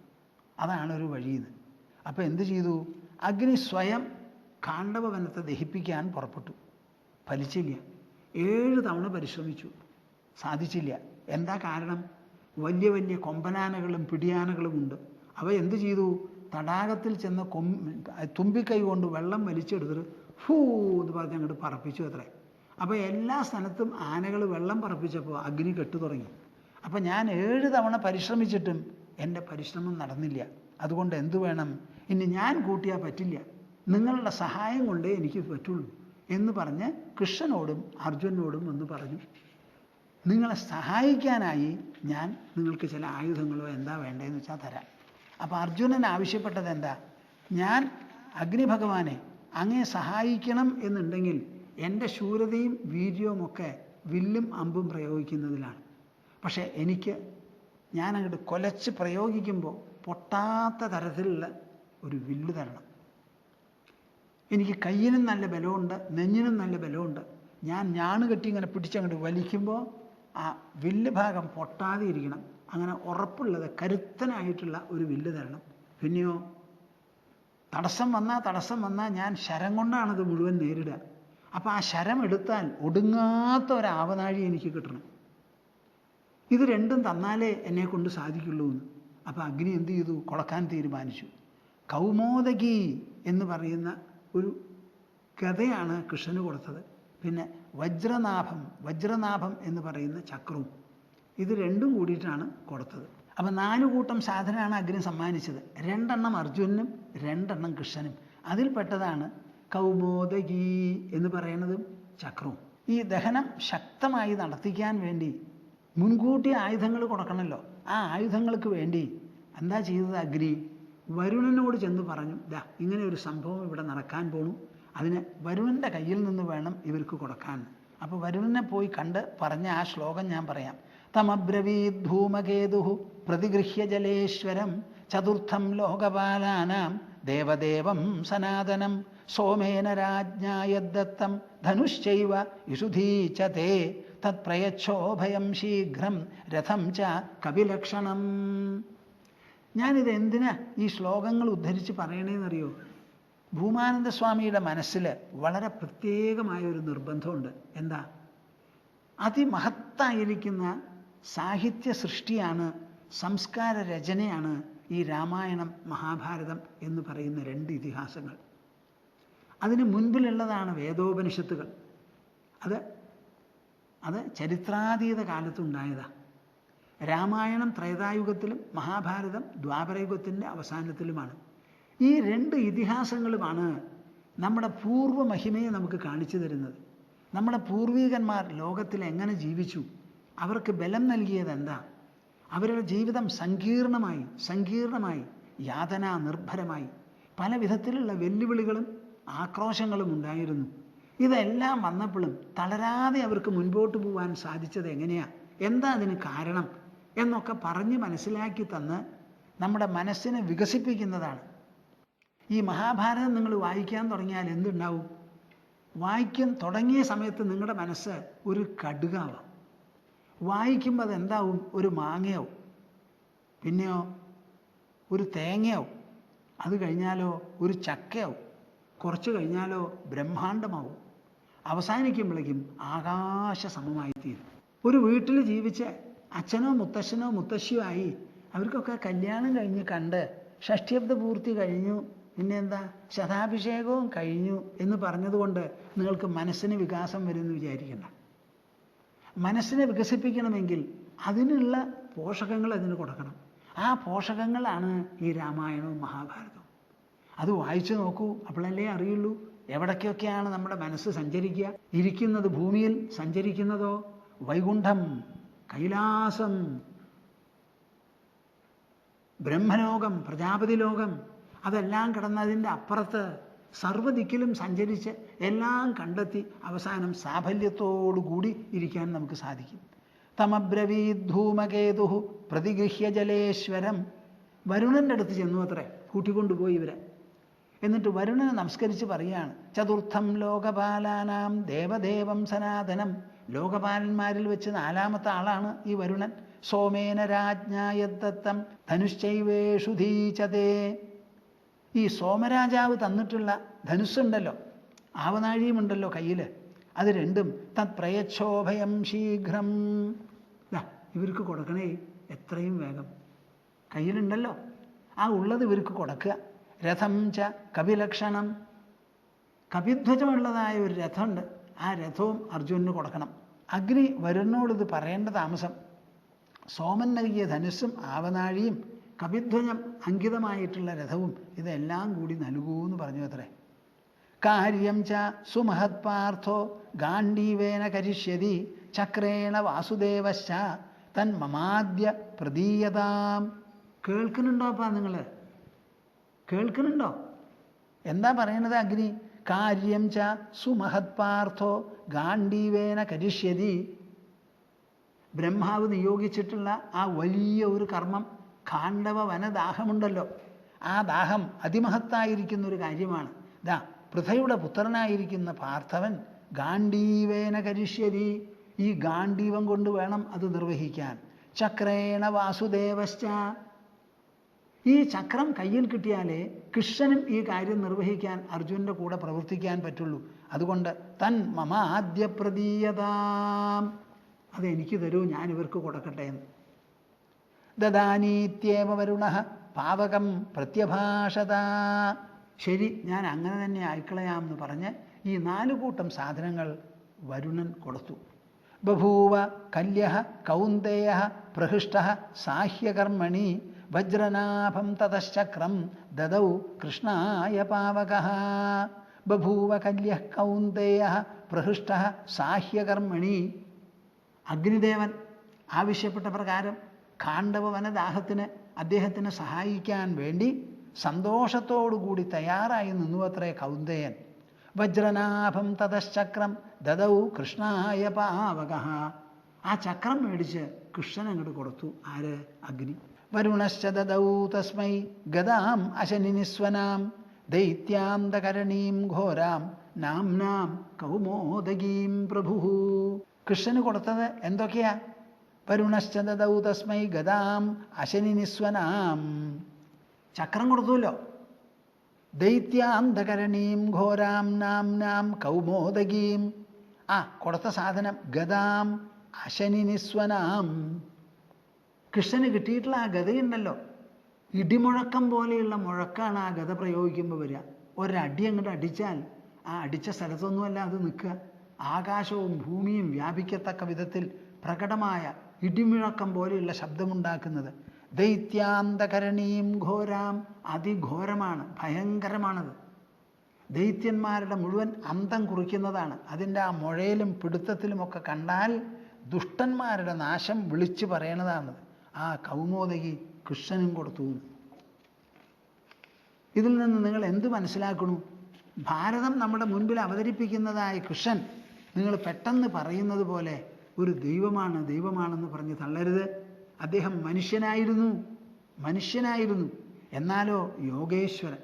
അതാണ് ഒരു വഴിയെന്ന്. അപ്പോൾ എന്ത് ചെയ്തു? അഗ്നി സ്വയം കാണ്ഡവവനത്തെ ദഹിപ്പിക്കാൻ പുറപ്പെട്ടു. ഫലിച്ചില്ല. 7 തവണ പരിശ്രമിച്ചു, സാധിച്ചില്ല. എന്താ കാരണം? വലിയ വലിയ കൊമ്പനാനകളും പിടിയാനകളും ഉണ്ട്. അവ എന്ത് ചെയ്തു? തടാകത്തിൽ ചെന്ന് തുമ്പിക്കൈ കൊണ്ട് വെള്ളം വലിച്ചെടുത്തിട്ട് ഫൂ എന്ന് പറഞ്ഞ് അങ്ങോട്ട് പറപ്പിച്ചു അത്രേ. അപ്പോൾ എല്ലാ സ്ഥലത്തും ആനകൾ വെള്ളം പറപ്പിച്ചപ്പോൾ അഗ്നി കെട്ടു തുടങ്ങി. അപ്പം ഞാൻ 7 തവണ പരിശ്രമിച്ചിട്ടും എൻ്റെ പരിശ്രമം നടന്നില്ല. അതുകൊണ്ട് എന്തു വേണം? ഇനി ഞാൻ കൂട്ടിയാൽ പറ്റില്ല, നിങ്ങളുടെ സഹായം കൊണ്ടേ എനിക്ക് പറ്റുള്ളൂ എന്ന് പറഞ്ഞ് കൃഷ്ണനോടും അർജുനനോടും എന്ന് പറഞ്ഞു. നിങ്ങളെ സഹായിക്കാനായി ഞാൻ നിങ്ങൾക്ക് ചില ആയുധങ്ങളോ എന്താ വേണ്ടതെന്ന് വെച്ചാൽ തരാം. അപ്പോൾ അർജുനൻ ആവശ്യപ്പെട്ടത് എന്താ? ഞാൻ അഗ്നിഭഗവാനെ അങ്ങേ സഹായിക്കണം എന്നുണ്ടെങ്കിൽ എൻ്റെ ശൂരതയും വീര്യവുമൊക്കെ വില്ലും അമ്പും പ്രയോഗിക്കുന്നതിലാണ്. പക്ഷേ ഞാൻ അങ്ങോട്ട് കൊലച്ച് പ്രയോഗിക്കുമ്പോൾ പൊട്ടാത്ത തരത്തിലുള്ള ഒരു വില്ല് തരണം. എനിക്ക് കയ്യിനും നല്ല ബലമുണ്ട്, നെഞ്ഞിനും നല്ല ബലമുണ്ട്. ഞാൻ ഞാണ് കെട്ടി ഇങ്ങനെ പിടിച്ചങ്ങോട്ട് വലിക്കുമ്പോൾ ആ വില്ല് ഭാഗം പൊട്ടാതെ ഇരിക്കണം. അങ്ങനെ ഉറപ്പുള്ളത് കരുത്തനായിട്ടുള്ള ഒരു വില്ല് തരണം. പിന്നെയോ തടസ്സം വന്നാൽ ഞാൻ ശരം കൊണ്ടാണത് മുഴുവൻ നേരിടുക. അപ്പോൾ ആ ശരം എടുത്താൽ ഒടുങ്ങാത്ത ഒരാവനാഴി എനിക്ക് കിട്ടണം. ഇത് രണ്ടും തന്നാലേ എന്നെ കൊണ്ട് സാധിക്കുള്ളൂ എന്ന്. അപ്പോൾ അഗ്നി എന്ത് ചെയ്തു? കൊളക്കാൻ തീരുമാനിച്ചു. കൗമോദകി എന്ന് പറയുന്ന ഒരു കഥയാണ് കൃഷ്ണന് കൊടുത്തത്. പിന്നെ വജ്രനാഭം എന്ന് പറയുന്ന ചക്രവും, ഇത് രണ്ടും കൂടിയിട്ടാണ് കൊടുത്തത്. അപ്പം 4 കൂട്ടം സാധനമാണ് അഗ്നി സമ്മാനിച്ചത്. 2 എണ്ണം അർജുനനും 2 എണ്ണം കൃഷ്ണനും. അതിൽപ്പെട്ടതാണ് കൗമോദകി എന്ന് പറയുന്നതും ചക്രവും. ഈ ദഹനം ശക്തമായി നടത്തിക്കാൻ വേണ്ടി മുൻകൂട്ടി ആയുധങ്ങൾ കൊടുക്കണമല്ലോ. ആ ആയുധങ്ങൾക്ക് വേണ്ടി എന്താ ചെയ്തത്? അഗ്നി വരുണനോട് ചെന്ന് പറഞ്ഞു, ഇങ്ങനെ ഒരു സംഭവം ഇവിടെ നടക്കാൻ പോണു, അതിന് വരുണൻ്റെ കയ്യിൽ നിന്ന് വേണം ഇവർക്ക് കൊടുക്കാൻ. അപ്പോൾ വരുണനെ പോയി കണ്ട് പറഞ്ഞ ആ ശ്ലോകം ഞാൻ പറയാം. തമബ്രവീദ് ധൂമകേതു പ്രതിഗൃഹ്യ ജലേശ്വരം ചതുർത്ഥം ലോകപാലാനാം ദേവദേവം സനാതനം സോമേന രാജ്ഞായദത്തം ധനുശ്ചൈവ ഇഷുധീചതേ തത്പ്രയച്ഛോഭയം ശീഘ്രം രഥം ച കപിലക്ഷണം. ഞാനിത് എന്തിനാ ഈ ശ്ലോകങ്ങൾ ഉദ്ധരിച്ച് പറയണേന്നറിയോ? ഭൂമാനന്ദ സ്വാമിയുടെ മനസ്സിൽ വളരെ പ്രത്യേകമായ ഒരു നിർബന്ധമുണ്ട്. എന്താ? അതിമഹത്തായിരിക്കുന്ന സാഹിത്യ സൃഷ്ടിയാണ്, സംസ്കാര രചനയാണ് ഈ രാമായണം മഹാഭാരതം എന്ന് പറയുന്ന 2 ഇതിഹാസങ്ങൾ. അതിന് മുൻപിലുള്ളതാണ് വേദോപനിഷത്തുകൾ. അത് ചരിത്രാതീത കാലത്തുണ്ടായതാണ്. രാമായണം ത്രേതായുഗത്തിലും മഹാഭാരതം ദ്വാപരയുഗത്തിൻ്റെ അവസാനത്തിലുമാണ്. ഈ 2 ഇതിഹാസങ്ങളുമാണ് നമ്മുടെ പൂർവ്വ മഹിമയെ നമുക്ക് കാണിച്ചു തരുന്നത്. നമ്മുടെ പൂർവികന്മാർ ലോകത്തിൽ എങ്ങനെ ജീവിച്ചു, അവർക്ക് ബലം നൽകിയത് എന്താ, അവരുടെ ജീവിതം സങ്കീർണമായി യാതനാ നിർഭരമായി പല വിധത്തിലുള്ള വെല്ലുവിളികളും ആക്രോശങ്ങളും ഉണ്ടായിരുന്നു. ഇതെല്ലാം വന്നപ്പോഴും തളരാതെ അവർക്ക് മുൻപോട്ട് പോകാൻ സാധിച്ചത് എങ്ങനെയാ, എന്താ അതിന് കാരണം എന്നൊക്കെ പറഞ്ഞ് മനസ്സിലാക്കി തന്ന് നമ്മുടെ മനസ്സിനെ വികസിപ്പിക്കുന്നതാണ്. ഈ മഹാഭാരതം നിങ്ങൾ വായിക്കാൻ തുടങ്ങിയാൽ എന്തുണ്ടാവും? വായിക്കാൻ തുടങ്ങിയ സമയത്ത് നിങ്ങളുടെ മനസ്സ് ഒരു കടുകാവാം. വായിക്കുമ്പോൾ അതെന്താവും? ഒരു മാങ്ങയാവും. പിന്നെയോ ഒരു തേങ്ങയാവും. അത് കഴിഞ്ഞാലോ ഒരു ചക്കയാവും. കുറച്ച് കഴിഞ്ഞാലോ ബ്രഹ്മാണ്ടമാവും. അവസാനിക്കുമ്പോഴേക്കും ആകാശ സമമായി തീരും. ഒരു വീട്ടിൽ ജീവിച്ച് അച്ഛനോ മുത്തശ്ശനോ മുത്തശ്ശിയോ ആയി അവർക്കൊക്കെ കല്യാണം കഴിഞ്ഞ് കണ്ട് ഷഷ്ഠ്യബ്ദ പൂർത്തി കഴിഞ്ഞു, പിന്നെ എന്താ ശതാഭിഷേകവും കഴിഞ്ഞു എന്ന് പറഞ്ഞതുകൊണ്ട് നിങ്ങൾക്ക് മനസ്സിന് വികാസം വരുമെന്ന് വിചാരിക്കണ്ട. മനസ്സിനെ വികസിപ്പിക്കണമെങ്കിൽ അതിനുള്ള പോഷകങ്ങൾ അതിന് കൊടുക്കണം. ആ പോഷകങ്ങളാണ് ഈ രാമായണവും മഹാഭാരതവും. അത് വായിച്ചു നോക്കൂ, അപ്പോഴല്ലേ അറിയുള്ളൂ എവിടേക്കൊക്കെയാണ് നമ്മുടെ മനസ്സ് സഞ്ചരിക്കുക. ഇരിക്കുന്നത് ഭൂമിയിൽ, സഞ്ചരിക്കുന്നതോ വൈകുണ്ഠം, കൈലാസം, ബ്രഹ്മലോകം, പ്രജാപതി ലോകം. അതെല്ലാം കിടന്നതിൻ്റെ അപ്പുറത്ത് സർവ്വദിക്കിലും സഞ്ചരിച്ച് എല്ലാം കണ്ടെത്തി അവസാനം സാഫല്യത്തോടുകൂടി ഇരിക്കാൻ നമുക്ക് സാധിക്കും. തമബ്രവീദ് ധൂമകേതു പ്രതിഗൃഹ്യ ജലേശ്വരം. വരുണൻ്റെ അടുത്ത് ചെന്നു അത്രേ, കൂട്ടിക്കൊണ്ടുപോയി ഇവരെ. എന്നിട്ട് വരുണനെ നമസ്കരിച്ച് പറയുകയാണ്, ചതുർത്ഥം ലോകപാലാനാം ദേവദേവം സനാതനം. ലോകപാലന്മാരിൽ വെച്ച് 4ാമത്തെ ആളാണ് ഈ വരുണൻ. സോമേന രാജ്ഞായത്തം ധനുശ്ചൈവേഷുധീചതേ. ഈ സോമരാജാവ് തന്നിട്ടുള്ള ധനുസ്സുണ്ടല്ലോ, ആവനാഴിയുമുണ്ടല്ലോ കയ്യിൽ, അത് രണ്ടും തത് പ്രയച്ഛോഭയം ശീഘ്രം. ഇവർക്ക് കൊടുക്കണേ എത്രയും വേഗം. കയ്യിലുണ്ടല്ലോ, ആ ഉള്ളത് ഇവർക്ക് കൊടുക്കുക. രഥം ച കപിലക്ഷണം. കപിധ്വജമുള്ളതായ ഒരു രഥമുണ്ട്, ആ രഥവും അർജുനന് കൊടുക്കണം. അഗ്നി വരുണനോടിത് പറയേണ്ട താമസം. സോമൻ നൽകിയ ധനുസ്സും ആവനാഴിയും കപിധ്വജം അങ്കിതമായിട്ടുള്ള രഥവും ഇതെല്ലാം കൂടി നൽകൂ എന്ന് പറഞ്ഞു അത്രേ. കാര്യം ച സുമഹത് പാർത്ഥോ ഗാണ്ഡീവേന കരിഷ്യതി ചക്രേണ വാസുദേവശ്ച തൻ മമാദ്യ പ്രദീയതാം. കേൾക്കുന്നുണ്ടോ അപ്പാ നിങ്ങൾ? കേൾക്കുന്നുണ്ടോ എന്താ പറയണത് അഗ്നി? കാര്യം ച സുമഹത് പാർത്ഥോ ഗാണ്ഡീവേന കരിഷ്യതി. ബ്രഹ്മാവ് നിയോഗിച്ചിട്ടുള്ള ആ വലിയ ഒരു കർമ്മം, ഖാണ്ഡവ വനദാഹമുണ്ടല്ലോ, ആ ദാഹം അതിമഹത്തായിരിക്കുന്ന ഒരു കാര്യമാണ്. ദാ പൃഥയുടെ പുത്രനായിരിക്കുന്ന പാർത്ഥവൻ ഗാണ്ഡീവേന കരിഷ്യതി. ഈ ഗാണ്ഡീവം കൊണ്ട് വേണം അത് നിർവഹിക്കാൻ. ചക്രേണ വാസുദേവശ്ച. ഈ ചക്രം കയ്യിൽ കിട്ടിയാലേ കൃഷ്ണനും ഈ കാര്യം നിർവഹിക്കാൻ അർജുനൻ്റെ കൂടെ പ്രവർത്തിക്കാൻ പറ്റുള്ളൂ. അതുകൊണ്ട് തൻ മമ ആദ്യ പ്രദീയതാം. അതെനിക്ക് തരൂ, ഞാൻ ഇവർക്ക് കൊടുക്കട്ടെ എന്ന്. ദദാനീത്യേവ വരുണ പാവകം പ്രത്യഭാഷത. ശരി, ഞാൻ അങ്ങനെ തന്നെ ആയിക്കളയാമെന്ന് പറഞ്ഞ് ഈ 4 കൂട്ടം സാധനങ്ങൾ വരുണൻ കൊടുത്തു. ബഭൂവ കല്യ കൗന്ദേയ പ്രഹൃഷ്ട സാഹ്യകർമ്മണി വജ്രനാഭം തതശ്ചക്രം ദദൗ കൃഷ്ണായ പാവക. ബഭൂവ കല്യ കൗന്ദേയ പ്രഹൃഷ്ട സാഹ്യകർമ്മണി. അഗ്നിദേവൻ ആവശ്യപ്പെട്ട പ്രകാരം ഖാണ്ഡവ വനദാഹത്തിന് അദ്ദേഹത്തിനെ സഹായിക്കാൻ വേണ്ടി സന്തോഷത്തോടുകൂടി തയ്യാറായി നിന്നു അത്രേ കൗന്ദേയൻ. വജ്രനാഭം തതശ്ചക്രം ദദൗ കൃഷ്ണായ പാവക. ആ ചക്രം മേടിച്ച് കൃഷ്ണൻ അങ്ങോട്ട് കൊടുത്തു. ആര്? അഗ്നി. വരുണശ്ച ദദൗ തസ്മൈ ഗദാം അശനിനിസ്വനാം ദൈത്യാന്തകരണീം ഘോരാം നാംനാം കൗമോദഗീം പ്രഭു. കൃഷ്ണന് കൊടുത്തത് എന്തൊക്കെയാ? വരുണശ്ച ദദൗ തസ്മൈ ഗദാം അശനിനിസ്വനാം. ചക്രം കൊടുത്തുല്ലോ. ദൈത്യാന്തകരണീം ഘോരാം നാംനാം കൗമോദഗീം. ആ കൊടുത്ത സാധനം ഗദാം അശനിനിസ്വനാം. കൃഷ്ണന് കിട്ടിയിട്ടുള്ള ആ ഗതയുണ്ടല്ലോ, ഇടിമുഴക്കം പോലെയുള്ള മുഴക്കാണ് ആ ഗത പ്രയോഗിക്കുമ്പോൾ വരിക. ഒരടി അങ്ങോട്ട് അടിച്ചാൽ ആ അടിച്ച സ്ഥലത്തൊന്നുമല്ല അത് നിൽക്കുക. ആകാശവും ഭൂമിയും വ്യാപിക്കത്തക്ക വിധത്തിൽ പ്രകടമായ ഇടിമുഴക്കം പോലെയുള്ള ശബ്ദമുണ്ടാക്കുന്നത്. ദൈത്യാന്തകരണീം ഘോരാം. അതിഘോരമാണ്, ഭയങ്കരമാണത്. ദൈത്യന്മാരുടെ മുഴുവൻ അന്തം കുറിക്കുന്നതാണ്. അതിൻ്റെ ആ മുഴയിലും പിടുത്തത്തിലുമൊക്കെ കണ്ടാൽ ദുഷ്ടന്മാരുടെ നാശം വിളിച്ചു പറയണതാണത്. ആ കൗമോദകി കൃഷ്ണനും കൊടുത്തു. ഇതിൽ നിന്ന് നിങ്ങൾ എന്ത് മനസ്സിലാക്കണു? ഭാരതം നമ്മുടെ മുൻപിൽ അവതരിപ്പിക്കുന്നതായ കൃഷ്ണൻ നിങ്ങൾ പെട്ടെന്ന് പറയുന്നത് പോലെ ഒരു ദൈവമാണ്, ദൈവമാണെന്ന് പറഞ്ഞ് തള്ളരുത്. അദ്ദേഹം മനുഷ്യനായിരുന്നു. എന്നാലോ യോഗേശ്വരൻ.